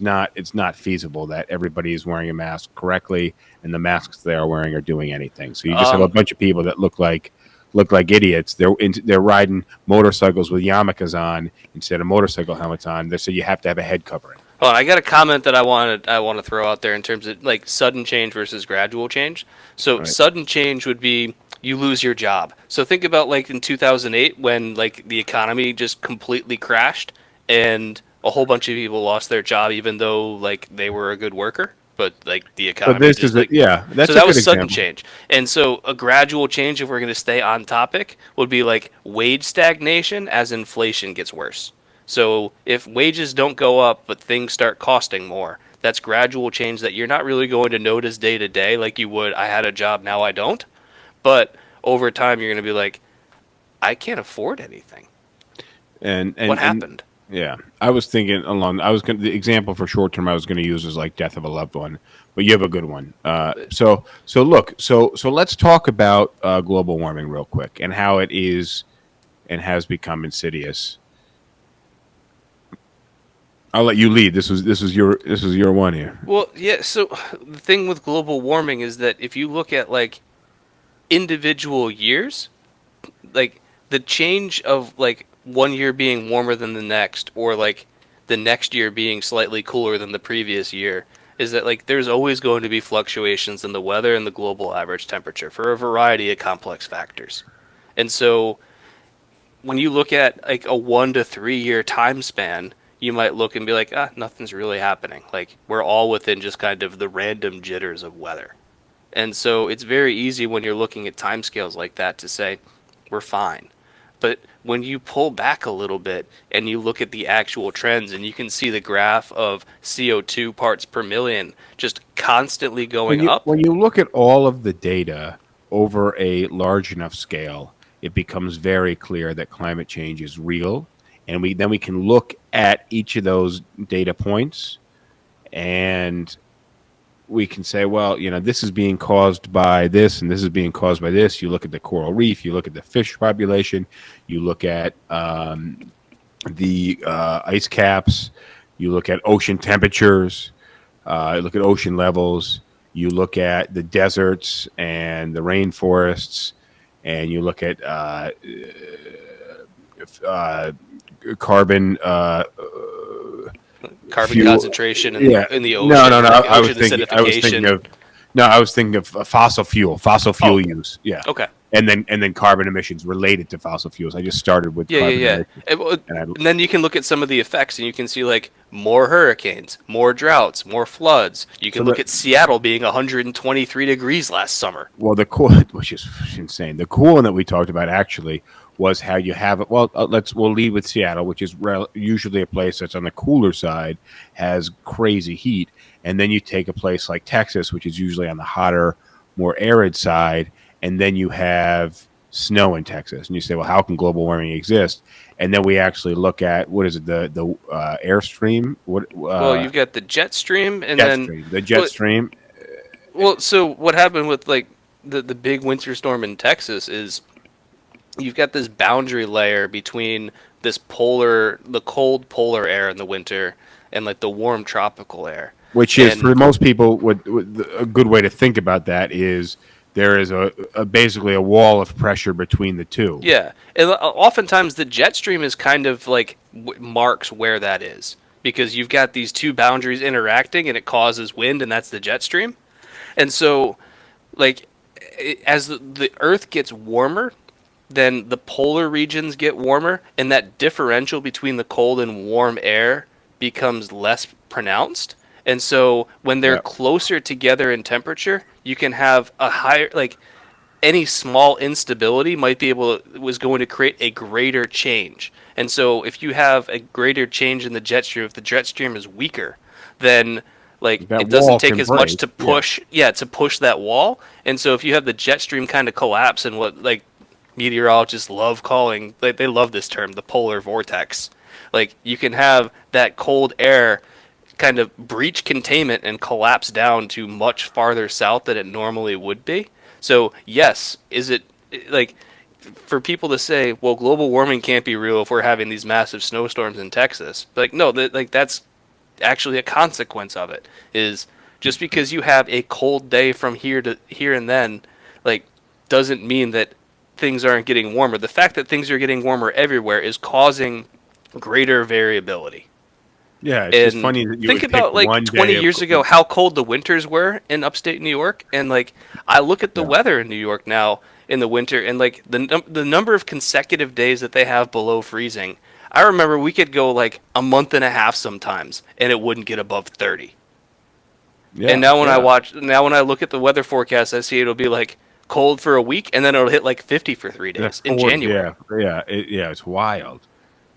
not feasible that everybody is wearing a mask correctly and the masks they are wearing are doing anything. So you just have a bunch of people that look like look like idiots. They're riding motorcycles with yarmulkes on instead of motorcycle helmets on. So you have to have a head covering. Oh, I got a comment that I want to throw out there in terms of like sudden change versus gradual change. So Right. sudden change would be you lose your job. So think about like in 2008 when like the economy just completely crashed and a whole bunch of people lost their job even though like they were a good worker, but like the So economy this just is like that's so a that good was sudden example. change. And so a gradual change, if we're going to stay on topic, would be like wage stagnation as inflation gets worse. So if wages don't go up, but things start costing more, that's gradual change that you're not really going to notice day to day like you would, I had a job, now I don't. But over time, you're going to be like, I can't afford anything. And What happened? yeah, I was thinking along. The example for short term I was going to use is like death of a loved one, but you have a good one. So let's talk about global warming real quick and how it is and has become insidious. I'll let you lead. This was your one here. Well, yeah, so the thing with global warming is that if you look at like individual years, like the change of like one year being warmer than the next or like the next year being slightly cooler than the previous year is that like there's always going to be fluctuations in the weather and the global average temperature for a variety of complex factors. And so when you look at like a 1 to 3 year time span, you might look and be like, nothing's really happening. Like we're all within just kind of the random jitters of weather. And so it's very easy when you're looking at timescales like that to say, we're fine. But when you pull back a little bit and you look at the actual trends and you can see the graph of CO2 parts per million just constantly When going you up. when you look at all of the data over a large enough scale, it becomes very clear that climate change is real, and we can look at each of those data points and we can say, well, this is being caused by this, and this is being caused by this. You look at the coral reef, you look at the fish population, you look at the ice caps, you look at ocean temperatures, you look at ocean levels, you look at the deserts and the rainforests, and you look at uh, carbon Carbon fuel. concentration Yeah, in the no, ocean, no, no. like I was ocean thinking. I was thinking acidification. of. No, I was thinking of fossil fuel Oh, use. Yeah, okay. and then carbon emissions related to fossil fuels. I just started with Yeah, yeah, carbon yeah. emissions, and And then you can look at some of the effects, and you can see like more hurricanes, more droughts, more floods. You so can look at Seattle being 123 degrees last summer. the cool, which is insane. The cool one that we talked about actually was how you have it. Well, we'll lead with Seattle, which is usually a place that's on the cooler side, has crazy heat, and then you take a place like Texas, which is usually on the hotter, more arid side, and then you have snow in Texas, and you say, well, how can global warming exist? And then we actually look at what is it, the airstream, Well, you've got the jet stream, and jet then stream, the jet well, stream. so what happened with like the big winter storm in Texas is you've got this boundary layer between the cold polar air in the winter and like the warm tropical air. Which is And for most people, a good way to think about that is there is basically a wall of pressure between the two. yeah, and oftentimes the jet stream is kind of like marks where that is because you've got these two boundaries interacting and it causes wind, and that's the jet stream. And so, like, as the Earth gets warmer, then the polar regions get warmer, and that differential between the cold and warm air becomes less pronounced. And so, when they're Yeah. closer together in temperature, you can have a higher, like, any small instability was going to create a greater change. And so if you have a greater change in the jet stream, if the jet stream is weaker, then like That it doesn't wall take can as much break. to Yeah. push that wall. And so if you have the jet stream kind of collapse and what like meteorologists love calling, like they love this term, the polar vortex. Like you can have that cold air kind of breach containment and collapse down to much farther south than it normally would be. So yes, is it like for people to say, well, global warming can't be real if we're having these massive snowstorms in Texas? But like no, that's actually a consequence of it. Is just because you have a cold day from here to here and then, like doesn't mean that things aren't getting warmer. The fact that things are getting warmer everywhere is causing greater variability. Yeah, it's just And funny that you think would pick about like one 20 day of. years ago how cold the winters were in upstate New York, and like I look at the Yeah. weather in New York now in the winter, and like the number of consecutive days that they have below freezing. I remember we could go like a month and a half sometimes, and it wouldn't get above 30. And Yeah, now when yeah. when I look at the weather forecast, I see it'll be like cold for a week, and then it'll hit like 50 for 3 days in January. Yeah, it's wild.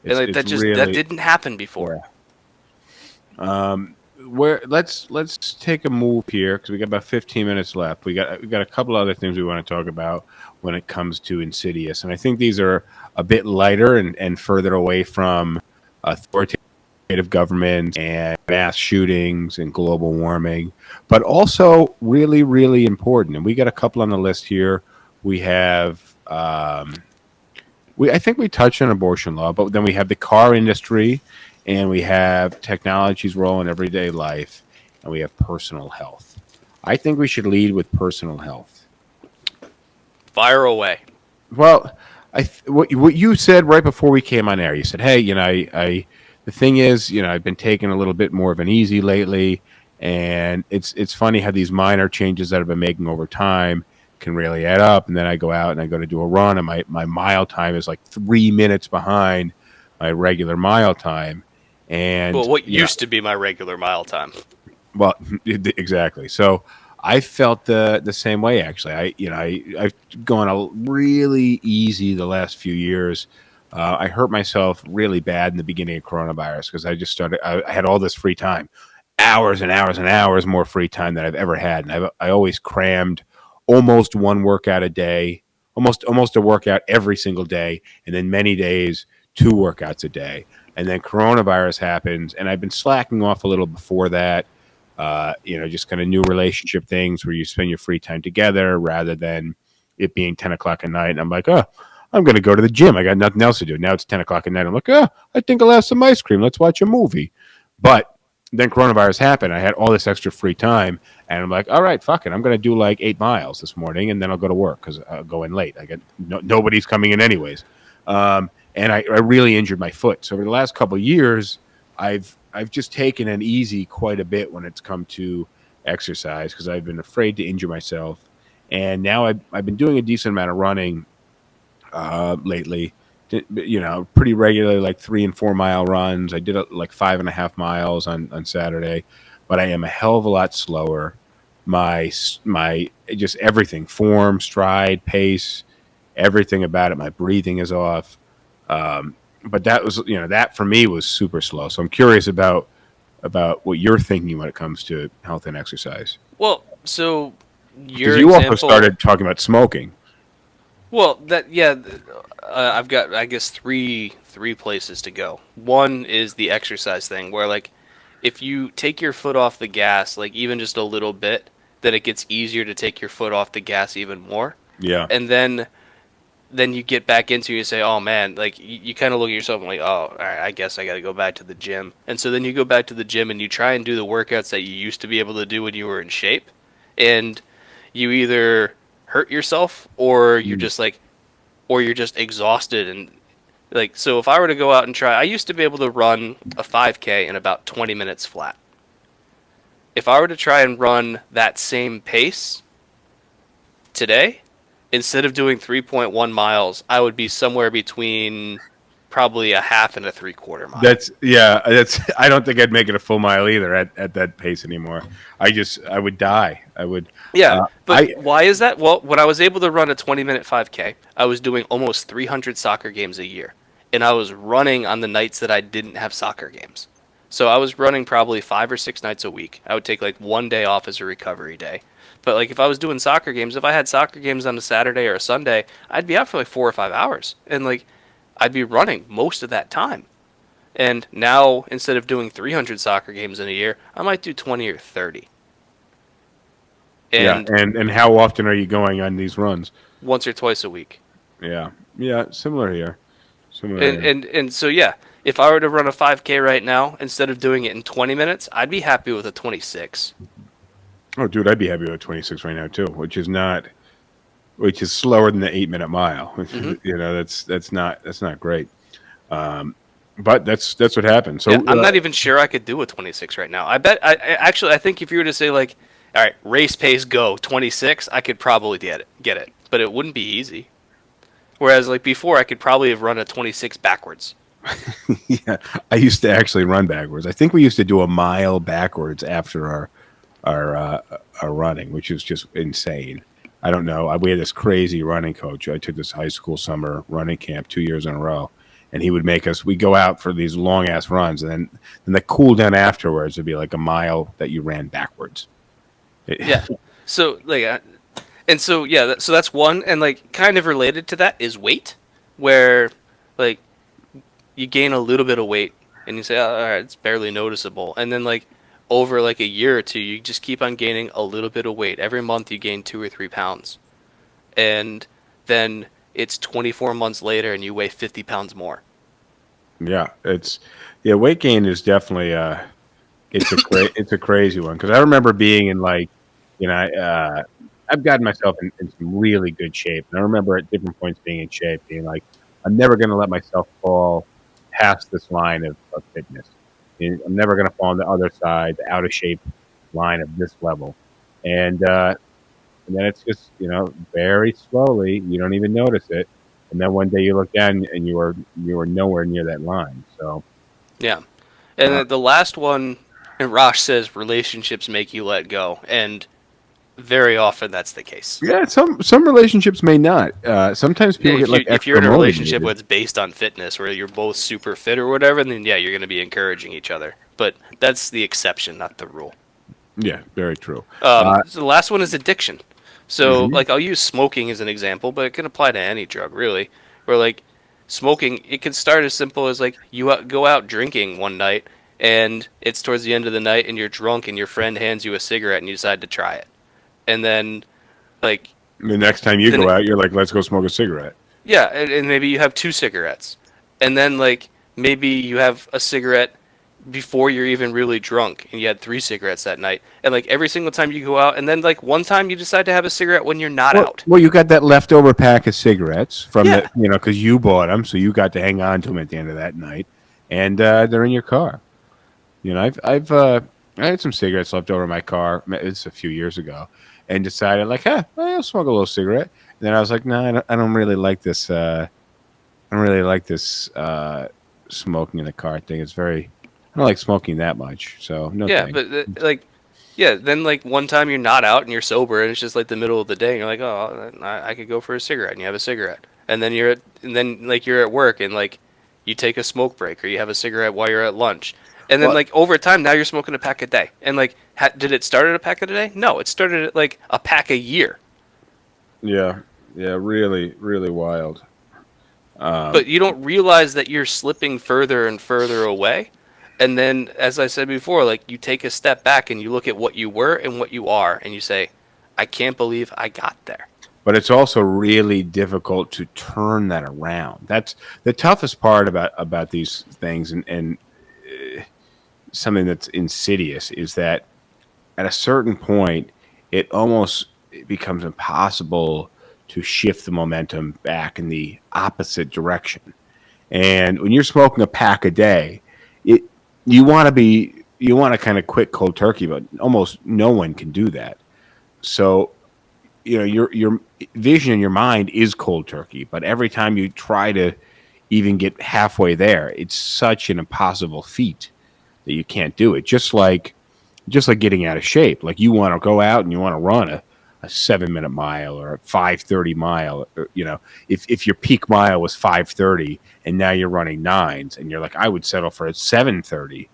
And like It's that really, didn't happen before. yeah. Where let's take a move here because we got about 15 minutes left. We got a couple other things we want to talk about when it comes to Insidious, and I think these are a bit lighter and further away from authoritative governments and mass shootings and global warming, but also really really important. And we got a couple on the list here. We have. I think we touched on abortion law, but then we have the car industry, and we have technology's role in everyday life, and we have personal health. I think we should lead with personal health. Fire away. Well, what you said right before we came on air, you said, "Hey, the thing is, I've been taking a little bit more of an easy lately, and it's funny how these minor changes that I've been making over time can really add up. And then I go out and I go to do a run, and my mile time is like 3 minutes behind my regular mile time. And Well, what used to be my regular mile time. well, exactly. So I felt the same way actually. I've gone a really easy the last few years. I hurt myself really bad in the beginning of coronavirus because I just started. I had all this free time, hours and hours and hours more free time than I've ever had, and I always crammed almost one workout a day, almost a workout every single day, and then many days 2 workouts a day. And then coronavirus happens, and I've been slacking off a little before that. Just kind of new relationship things where you spend your free time together rather than it being 10 o'clock at night. And I'm like, oh, I'm going to go to the gym. I got nothing else to do. Now it's 10 o'clock at night. I'm like, oh, I think I'll have some ice cream. Let's watch a movie. But then coronavirus happened. I had all this extra free time, and I'm like, all right, fuck it. I'm going to do like 8 miles this morning, and then I'll go to work because I'll go in late. I get nobody's coming in anyways. And I really injured my foot. So over the last couple of years, I've just taken it easy quite a bit when it's come to exercise because I've been afraid to injure myself. And now I've been doing a decent amount of running lately. Pretty regularly, like 3 and 4 mile runs. I did like 5.5 miles on Saturday, but I am a hell of a lot slower. My just everything, form, stride, pace, everything about it. My breathing is off. But that was, that for me was super slow. So I'm curious about what you're thinking when it comes to health and exercise. Well, so your Because you example, also started talking about smoking. Well, I've got I guess three places to go. One is the exercise thing, where like if you take your foot off the gas, like even just a little bit, then it gets easier to take your foot off the gas even more. Yeah. And then you get back into it and say, oh man, like you kind of look at yourself and like, oh, all right, I guess I got to go back to the gym. And so then you go back to the gym and you try and do the workouts that you used to be able to do when you were in shape, and you either hurt yourself or you're just exhausted. And like, so if I were to go out and try, I used to be able to run a 5K in about 20 minutes flat. If I were to try and run that same pace today, instead of doing 3.1 miles, I would be somewhere between probably a half and a 3/4 mile. I don't think I'd make it a full mile either at that pace anymore. I would die. I would. Yeah, but why is that? Well, when I was able to run a 20-minute 5K, I was doing almost 300 soccer games a year, and I was running on the nights that I didn't have soccer games. So I was running probably 5 or 6 nights a week. I would take like one day off as a recovery day. But like if I was doing soccer games, if I had soccer games on a Saturday or a Sunday, I'd be out for like 4 or 5 hours, and like I'd be running most of that time. And now instead of doing 300 soccer games in a year, I might do 20 or 30. And and how often are you going on these runs? once or twice a week. Yeah, similar here. And so yeah, if I were to run a 5K right now, instead of doing it in 20 minutes, I'd be happy with a 26. Oh, dude, I'd be happy with 26 right now too, which is not which is slower than the 8-minute mile. Mm-hmm. That's not great. But that's what happened. So Yeah, I'm not even sure I could do a 26 right now. I think if you were to say like, all right, race pace go 26, I could probably get it, but it wouldn't be easy. Whereas like before, I could probably have run a 26 backwards. yeah, I used to actually run backwards. I think we used to do a mile backwards after our running, which is just insane. I don't know. We had this crazy running coach. I took this high school summer running camp 2 years in a row, and he would make us. We go out for these long ass runs, and then the cool down afterwards would be like a mile that you ran backwards. Yeah. So like, and so yeah, so that's one, and like kind of related to that is weight, where like you gain a little bit of weight, and you say, oh, all right, it's barely noticeable, and then like over like a year or two, you just keep on gaining a little bit of weight. Every month you gain 2 or 3 pounds, and then it's 24 months later, and you weigh 50 pounds more. Yeah, weight gain is definitely it's a crazy one, because I remember being in like, I've gotten myself in some really good shape, and I remember at different points being in shape, being like, I'm never going to let myself fall past this line of fitness. I'm never going to fall on the other side, the out of shape line of this level, and then it's just very slowly, you don't even notice it, and then one day you look down and you are nowhere near that line. So yeah, and then the last one, and Rosh says relationships make you let go, and very often that's the case. yeah, some relationships may not. Sometimes people get like if you're in a extra relationship motivated. that's based on fitness, where you're both super fit or whatever, then yeah, you're going to be encouraging each other. But that's the exception, not the rule. Yeah, very true. So the last one is addiction. So Mhm. like I'll use smoking as an example, but it can apply to any drug really. Where like smoking, it can start as simple as like you go out drinking one night, and it's towards the end of the night, and you're drunk, and your friend hands you a cigarette, and you decide to try it. And then, like, The next time you go out, you're like, let's go smoke a cigarette. yeah, and maybe you have 2 cigarettes. And then, like, maybe you have a cigarette before you're even really drunk, and you had 3 cigarettes that night. And, like, every single time you go out, and then, like, one time you decide to have a cigarette when you're not out. Well, you got that leftover pack of cigarettes from Yeah. because you bought them, so you got to hang on to them at the end of that night, and they're in your car. I had some cigarettes left over in my car. It's a few years ago, and decided like, I'll smoke a little cigarette. And then I was like, no, I don't really like this. I don't really like this smoking in the car thing. I don't like smoking that much. So no. Yeah, thanks. but then like one time you're not out and you're sober and it's just like the middle of the day and you're like, oh, I could go for a cigarette, and you have a cigarette, and then you're at work and like you take a smoke break or you have a cigarette while you're at lunch, and then like over time now you're smoking a pack a day, and like did it start at a pack a day? No, it started at like a pack a year. Yeah, really, really wild. But you don't realize that you're slipping further and further away. And then, as I said before, like you take a step back and you look at what you were and what you are, and you say, I can't believe I got there. But it's also really difficult to turn that around. That's the toughest part about these things, and something that's insidious is that at a certain point, it almost becomes impossible to shift the momentum back in the opposite direction. And when you're smoking a pack a day, you want to kind of quit cold turkey, but almost no one can do that. So, your vision in your mind is cold turkey, but every time you try to even get halfway there, it's such an impossible feat that you can't do it. Just like getting out of shape. Like you want to go out and you want to run a 7-minute mile or a 5:30 mile. Or, if your peak mile was 5:30 and now you're running 9s, and you're like, I would settle for a 7:30,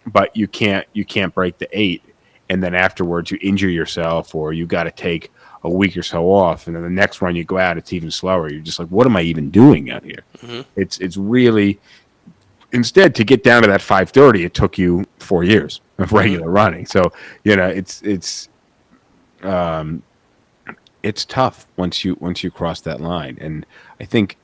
but you can't break the 8, and then afterwards you injure yourself, or you got to take a week or so off, and then the next run you go out, it's even slower. You're just like, what am I even doing out here? Mm-hmm. It's really, instead, to get down to that 5:30, it took you 4 years of regular running. So it's tough once you cross that line. And I think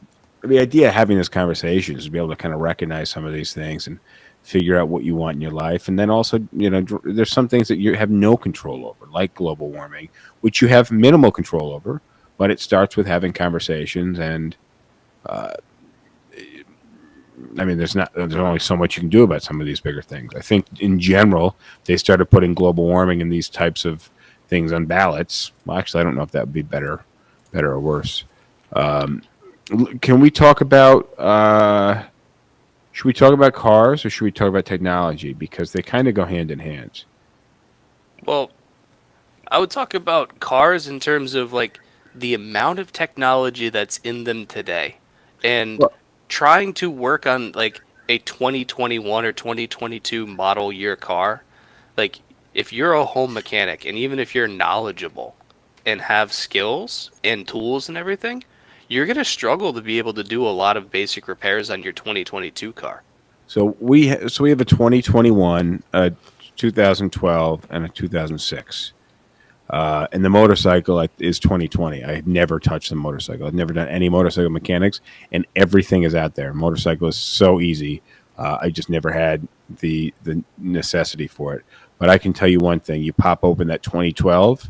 the idea of having this conversation is to be able to kind of recognize some of these things and figure out what you want in your life. And then also, there's some things that you have no control over, like global warming, which you have minimal control over, but it starts with having conversations. And I mean, there's only so much you can do about some of these bigger things. I think in general, they started putting global warming and these types of things on ballots. Well, actually, I don't know if that would be better or worse. Can we talk about? Should we talk about cars or should we talk about technology? Because they kind of go hand in hand. Well, I would talk about cars in terms of like the amount of technology that's in them today, and Well, trying to work on like a 2021 or 2022 model year car. Like, if you're a home mechanic and even if you're knowledgeable and have skills and tools and everything, you're going to struggle to be able to do a lot of basic repairs on your 2022 car. so we have a 2021, a 2012, and a 2006. And the motorcycle is 2020. I've never touched the motorcycle. I've never done any motorcycle mechanics, and everything is out there. Motorcycle is so easy. I just never had the necessity for it. But I can tell you one thing: you pop open that 2012,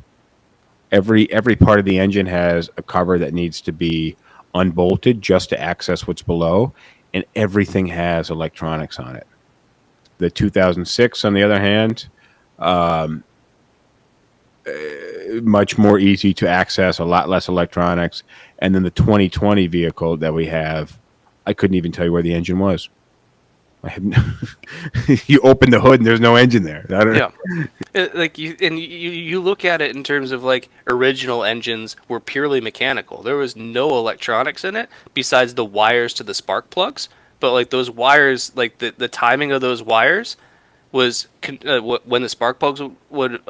every part of the engine has a cover that needs to be unbolted just to access what's below, and everything has electronics on it. The 2006, on the other hand, much more easy to access, a lot less electronics. And then the 2020 vehicle that we have, I couldn't even tell you where the engine was. I have you open the hood and there's no engine there. I don't know. Like you look at it in terms of like original engines were purely mechanical. There was no electronics in it besides the wires to the spark plugs. But like those wires, like the timing of those wires was when the spark plugs would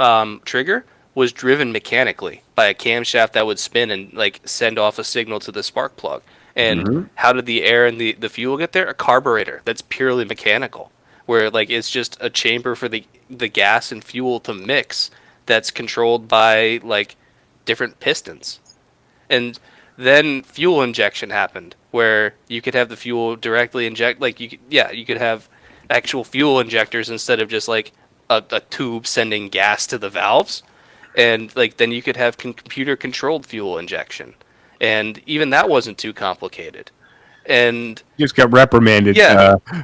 trigger was driven mechanically by a camshaft that would spin and like send off a signal to the spark plug. And how did the air and the fuel get there? A carburetor that's purely mechanical, where like it's just a chamber for the gas and fuel to mix that's controlled by like different pistons. And then fuel injection happened, where you could have the fuel directly inject, like you could have actual fuel injectors instead of just like a tube sending gas to the valves. And like then you could have computer controlled fuel injection. And even that wasn't too complicated. And Just got reprimanded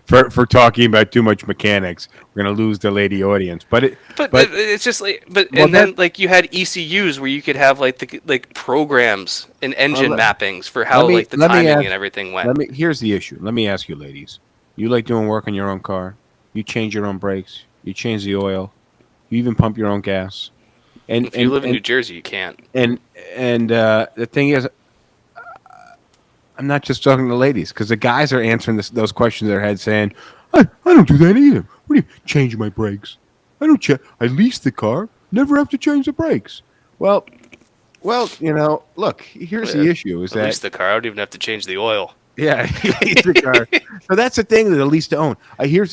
for talking about too much mechanics. We're gonna lose the lady audience, but it's just like then like you had ECUs where you could have like the programs and engine mappings for how the timing and everything went. Here's the issue. Let me ask you, ladies. You like doing work on your own car? You change your own brakes. You change the oil. You even pump your own gas. And if you live in New Jersey, you can't. And the thing is, I'm not just talking to ladies, because the guys are answering those questions in their head saying, I don't do that either. What do you change my brakes? I don't I lease the car, never have to change the brakes. Well, look, here's the issue is at least the car, I don't even have to change the oil. Yeah, the car. So that's the thing that at least to own. Hear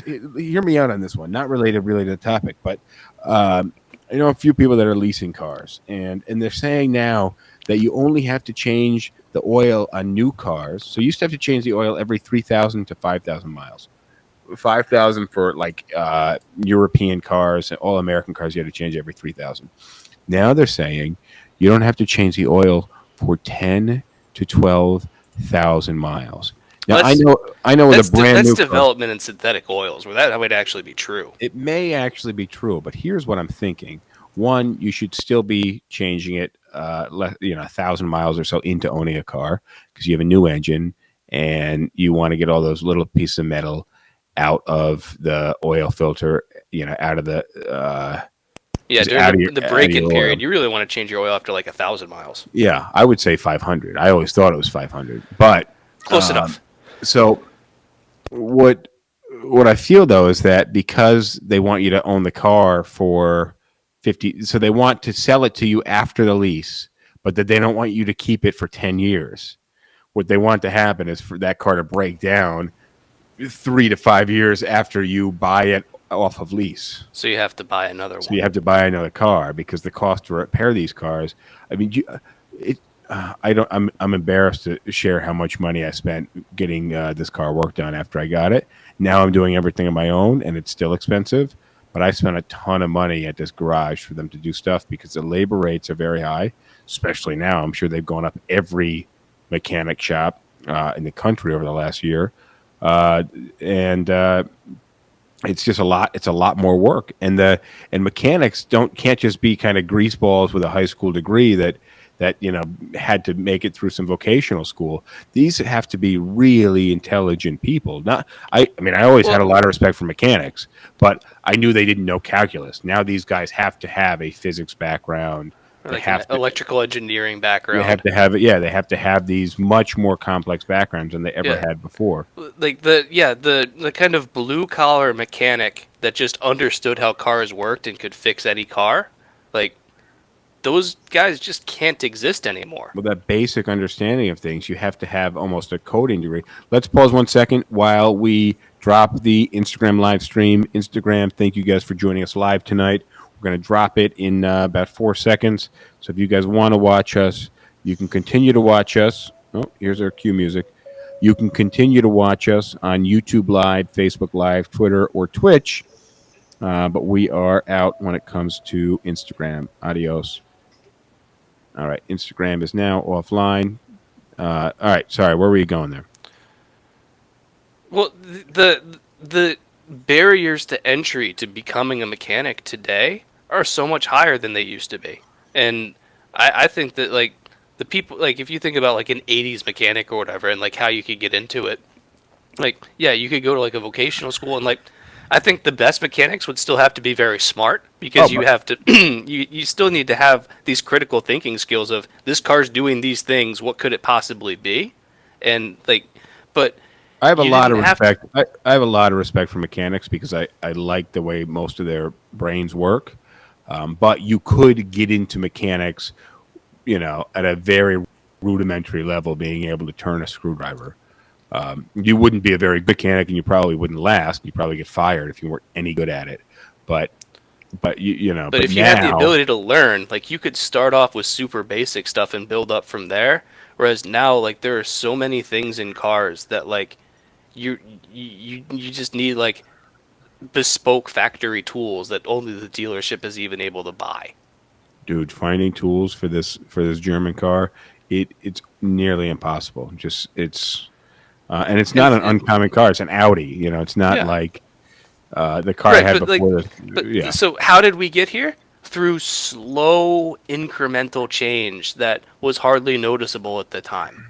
me out on this one. Not related really to the topic, but I know a few people that are leasing cars, and they're saying now that you only have to change the oil on new cars. So you used to have to change the oil every 3,000 to 5,000 miles. 5,000 for like European cars and all American cars, you had to change every 3,000. Now they're saying you don't have to change the oil for 10 to 12,000 miles. Now I know with a brand new development in synthetic oils where that would actually be true. It may actually be true, but here's what I'm thinking. One, you should still be changing it 1,000 miles or so into owning a car, because you have a new engine and you want to get all those little pieces of metal out of the oil filter, out of the during the break-in period, you really want to change your oil after like 1,000 miles. Yeah, I would say 500. I always thought it was 500, but close enough. So what I feel though is that because they want you to own the car for 50, so they want to sell it to you after the lease, but that they don't want you to keep it for 10 years. What they want to happen is for that car to break down 3 to 5 years after you buy it off of lease. So you have to buy another one. So you have to buy another car because the cost to repair these cars. I mean, I'm embarrassed to share how much money I spent getting this car worked on after I got it. Now I'm doing everything on my own, and it's still expensive. but I spent a ton of money at this garage for them to do stuff because the labor rates are very high, especially now. I'm sure they've gone up every mechanic shop in the country over the last year. And it's just a lot. It's a lot more work, and mechanics can't just be kind of grease balls with a high school degree that had to make it through some vocational school. These have to be really intelligent people. I mean, I always had a lot of respect for mechanics, but I knew they didn't know calculus. Now these guys have to have a physics background. They have an electrical engineering background. They have to have it. Yeah, they have to have these much more complex backgrounds than they ever had before. Like the kind of blue collar mechanic that just understood how cars worked and could fix any car, like those guys just can't exist anymore. Well, that basic understanding of things, you have to have almost a coding degree. Let's pause 1 second while we drop the Instagram live stream. Instagram, thank you guys for joining us live tonight. We're going to drop it in about 4 seconds. So if you guys want to watch us, you can continue to watch us. Oh, here's our cue music. You can continue to watch us on YouTube Live, Facebook Live, Twitter, or Twitch. But we are out when it comes to Instagram. Adios. All right. Instagram is now offline. All right. Sorry. Where were you going there? Well, the barriers to entry to becoming a mechanic today are so much higher than they used to be. And I think that, like, the people, like, if you think about, like, an 80s mechanic or whatever and, like, how you could get into it, like, yeah, you could go to, like, a vocational school and, like, I think the best mechanics would still have to be very smart because you have to, you still need to have these critical thinking skills of this car's doing these things, what could it possibly be? And, like, but I have a lot of respect. I have a lot of respect for mechanics because I like the way most of their brains work. But you could get into mechanics, at a very rudimentary level, being able to turn a screwdriver. You wouldn't be a very good mechanic, and you probably wouldn't last. You'd probably get fired if you weren't any good at it. But you know. But if you had the ability to learn, like, you could start off with super basic stuff and build up from there. Whereas now, like, there are so many things in cars that, like, you just need, like, bespoke factory tools that only the dealership is even able to buy. Dude, finding tools for this German car, it's nearly impossible. And it's not an uncommon car. It's an Audi. It's not like the car I had before. So how did we get here? Through slow incremental change that was hardly noticeable at the time.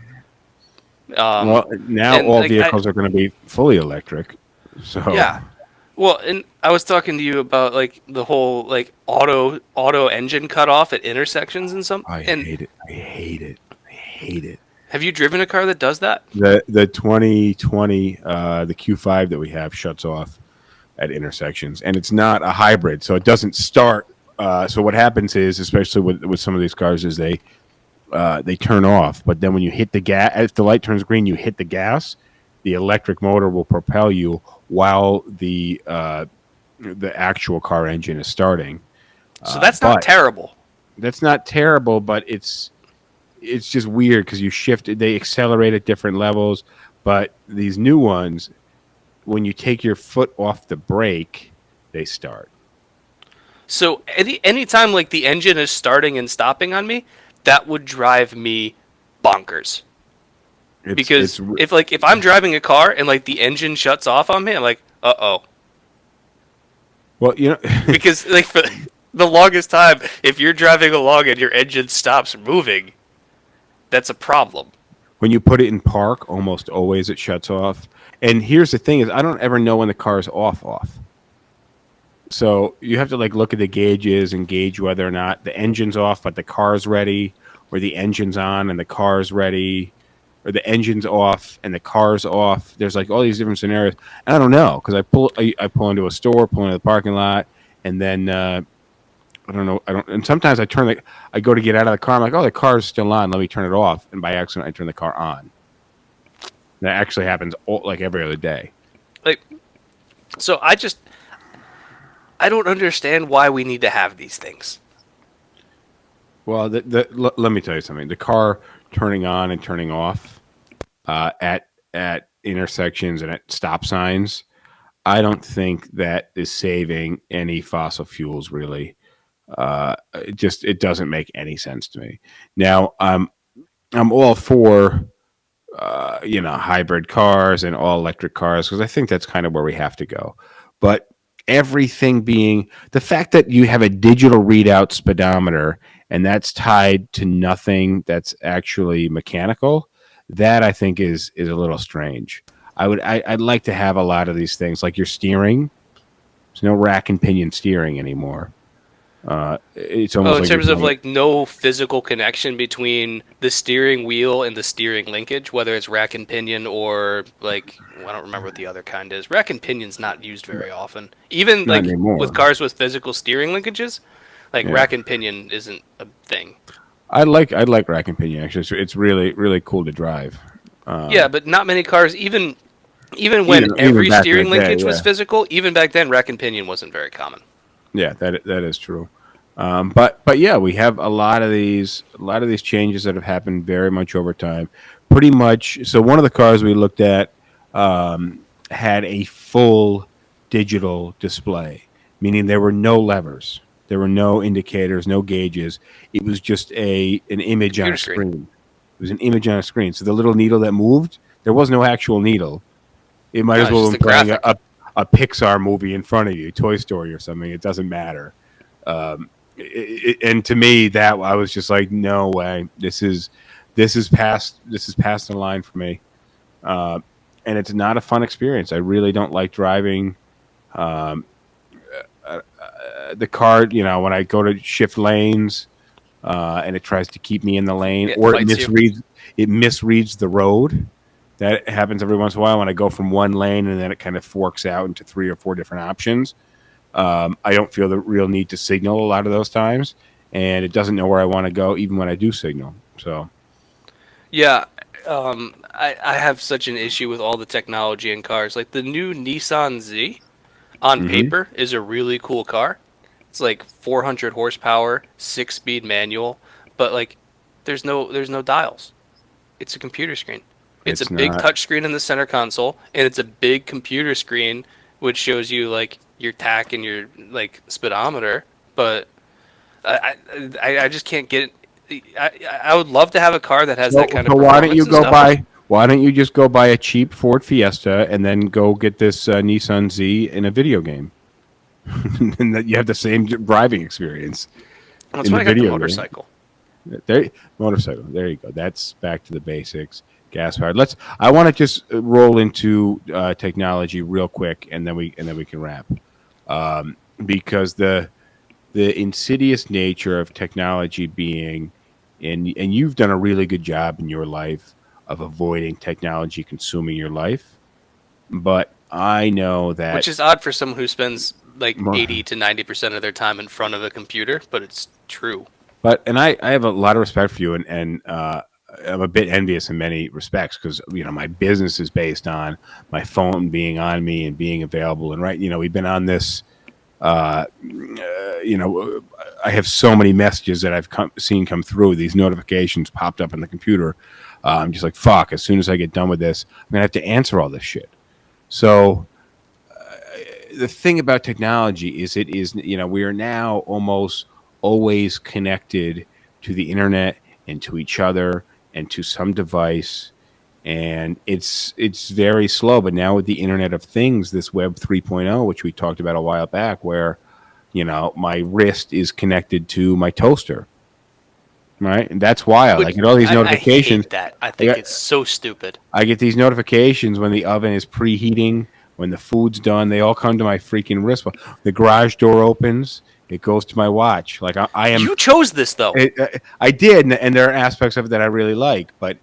Well, now all vehicles are going to be fully electric. So yeah. Well, and I was talking to you about, like, the whole, like, auto engine cutoff at intersections and something. I hate it. Have you driven a car that does that? The 2020 the Q5 that we have shuts off at intersections, and it's not a hybrid, so it doesn't start. So what happens is, especially with some of these cars, is they turn off. But then when you hit the gas, if the light turns green, you hit the gas. The electric motor will propel you while the actual car engine is starting. So that's not terrible. That's not terrible, but it's just weird because you shift. They accelerate at different levels, but these new ones, when you take your foot off the brake, they start. So anytime, like, the engine is starting and stopping on me, that would drive me bonkers. Because if I'm driving a car and, like, the engine shuts off on me, I'm like, uh-oh. Well, because, like, for the longest time, if you're driving along and your engine stops moving, that's a problem. When you put it in park, almost always it shuts off. And here's the thing: is I don't ever know when the car's off. So you have to, like, look at the gauges and gauge whether or not the engine's off, but the car's ready, or the engine's on and the car's ready, or the engine's off and the car's off. There's, like, all these different scenarios. And I don't know, because I pull into a store, pull into the parking lot, and then I don't know. And sometimes I go to get out of the car. I'm like, oh, the car's still on. Let me turn it off. And by accident, I turn the car on. That actually happens like every other day. Like, so I don't understand why we need to have these things. Well, let me tell you something. The car turning on and turning off at intersections and at stop signs, I don't think that is saving any fossil fuels really. It doesn't make any sense to me. Now, I'm all for hybrid cars and all electric cars because I think that's kind of where we have to go. But everything being the fact that you have a digital readout speedometer and that's tied to nothing that's actually mechanical, that I think is a little strange. I'd like to have a lot of these things like your steering. There's no rack and pinion steering anymore. It's Oh, almost in like you're terms of doing like no physical connection between the steering wheel and the steering linkage, whether it's rack and pinion or like I don't remember what the other kind is. Rack and pinion's not used very often. Even not like anymore. with cars with physical steering linkages, like Yeah. rack and pinion isn't a thing. I like rack and pinion actually. It's really really cool to drive. Yeah, but not many cars even when Even every back in the steering day, linkage was yeah. physical, even back then rack and pinion wasn't very common. Yeah, that is true. But yeah, we have a lot of these changes that have happened very much over time. Pretty much. So one of the cars we looked at had a full digital display, meaning there were no levers, there were no indicators, no gauges. It was just an image on Computer a screen. screen. It was an image on a screen. So the little needle that moved, there was no actual needle. It might No, as it's well just have a been playing graphic. a Pixar movie in front of you, Toy Story or something. It doesn't matter. And to me, that I was just like, no way. This is past the line for me. Uh, and it's not a fun experience. I really don't like driving the car. When I go to shift lanes and it tries to keep me in the lane, It or it fights you. misreads the road. That happens every once in a while when I go from one lane and then it kind of forks out into 3 or 4 different options. I don't feel the real need to signal a lot of those times, and it doesn't know where I want to go even when I do signal. So Yeah, I have such an issue with all the technology in cars. Like the new Nissan Z on mhm. paper is a really cool car. It's like 400 horsepower, 6-speed manual, but like there's no dials. It's a computer screen. It's a It's big not. touch screen in the center console, and it's a big computer screen which shows you like your tach and your like speedometer. But I just can't get it. I would love to have a car that has So, that kind of so why don't you performance and go stuff. buy? Why don't you just go buy a cheap Ford Fiesta and then go get this Nissan Z in a video game, and that you have the same driving experience That's in why the I got the video game. motorcycle. There, motorcycle. There you go. That's back to the basics. Gas powered. I want to just roll into technology real quick, and then we can wrap. Because the insidious nature of technology being, and you've done a really good job in your life of avoiding technology consuming your life. But I know that Which is odd for someone who spends like 80 to 90% of their time in front of a computer, but it's true. But I have a lot of respect for you, and I'm a bit envious in many respects because my business is based on my phone being on me and being available. And we've been on this. I have so many messages that I've seen come through. These notifications popped up on the computer. I'm just like, fuck. As soon as I get done with this, I'm gonna have to answer all this shit. So the thing about technology is it is we are now almost always connected to the internet and to each other and to some device, and it's very slow. But now with the internet of things, this web 3.0, which we talked about a while back, where my wrist is connected to my toaster, right? And that's wild. I Which get all these I notifications. hate that. I I think got, it's so stupid. I get these notifications when the oven is preheating, when the food's done. They all come to my freaking wrist. The garage door opens. It goes to my watch. Like I am. You chose this though. I did, and there are aspects of it that I really like. But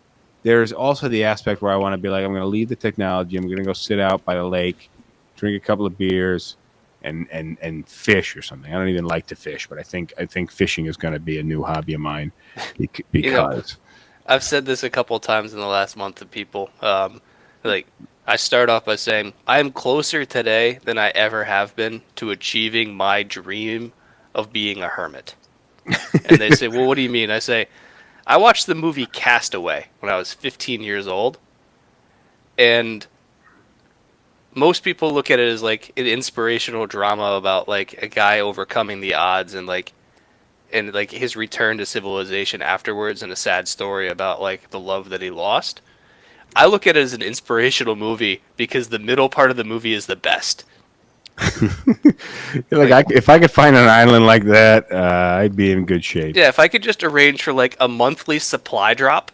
there's also the aspect where I want to be like, I'm going to leave the technology. I'm going to go sit out by the lake, drink a couple of beers, and fish or something. I don't even like to fish, but I think fishing is going to be a new hobby of mine because. I've said this a couple of times in the last month to people. Like, I start off by saying, I am closer today than I ever have been to achieving my dream of being a hermit. And they say, well, what do you mean? I say, I watched the movie Castaway when I was 15 years old. And most people look at it as like an inspirational drama about like a guy overcoming the odds and like his return to civilization afterwards, and a sad story about like the love that he lost. I look at it as an inspirational movie because the middle part of the movie is the best. If I could find an island like that, I'd be in good shape. Yeah, if I could just arrange for like a monthly supply drop,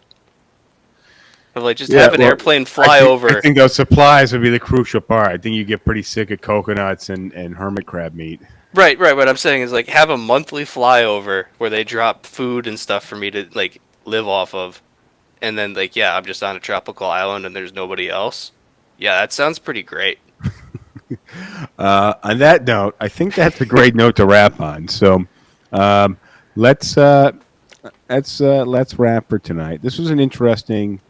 of like just have an airplane fly over. I think those supplies would be the crucial part. I think you get pretty sick of coconuts and hermit crab meat. Right. What I'm saying is like have a monthly flyover where they drop food and stuff for me to like live off of, and then like I'm just on a tropical island and there's nobody else. Yeah, that sounds pretty great. On that note, I think that's a great note to wrap on. So let's wrap for tonight. This was an interesting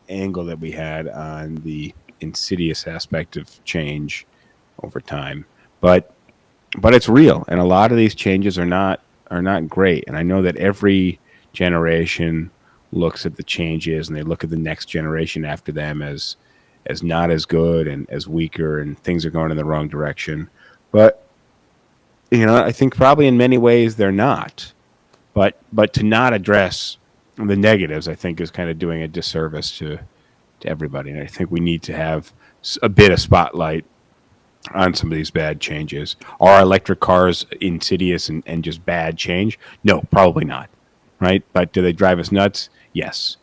angle that we had on the insidious aspect of change over time, but it's real, and a lot of these changes are not great. And I know that every generation looks at the changes, and they look at the next generation after them as not as good and as weaker, and things are going in the wrong direction. But I think probably in many ways they're not. But to not address the negatives, I think, is kind of doing a disservice to everybody. And I think we need to have a bit of spotlight on some of these bad changes. Are electric cars insidious and just bad change? No, probably not. Right? But do they drive us nuts? Yes.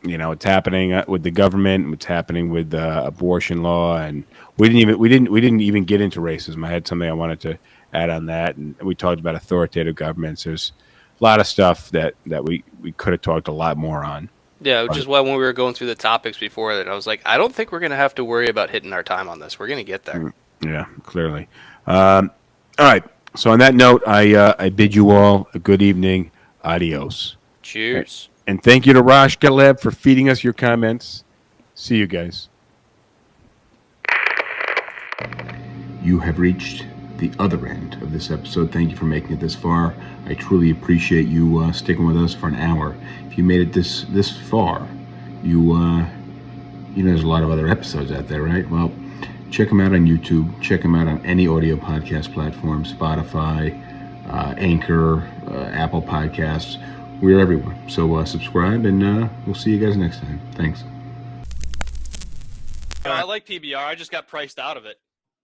It's happening with the government. It's happening with abortion law, and we didn't even get into racism. I had something I wanted to add on that, and we talked about authoritative governments. There's a lot of stuff that we could have talked a lot more on. Yeah, which is why when we were going through the topics before that, I was like, I don't think we're going to have to worry about hitting our time on this. We're going to get there. Yeah, clearly. All right. So on that note, I bid you all a good evening. Adios. Cheers. And thank you to Raj Galeb for feeding us your comments. See you guys. You have reached the other end of this episode. Thank you for making it this far. I truly appreciate you sticking with us for an hour. If you made it this far, there's a lot of other episodes out there, right? Well, check them out on YouTube. Check them out on any audio podcast platform, Spotify, Anchor, Apple Podcasts. We're everywhere. So subscribe, and we'll see you guys next time. Thanks. I like PBR. I just got priced out of it.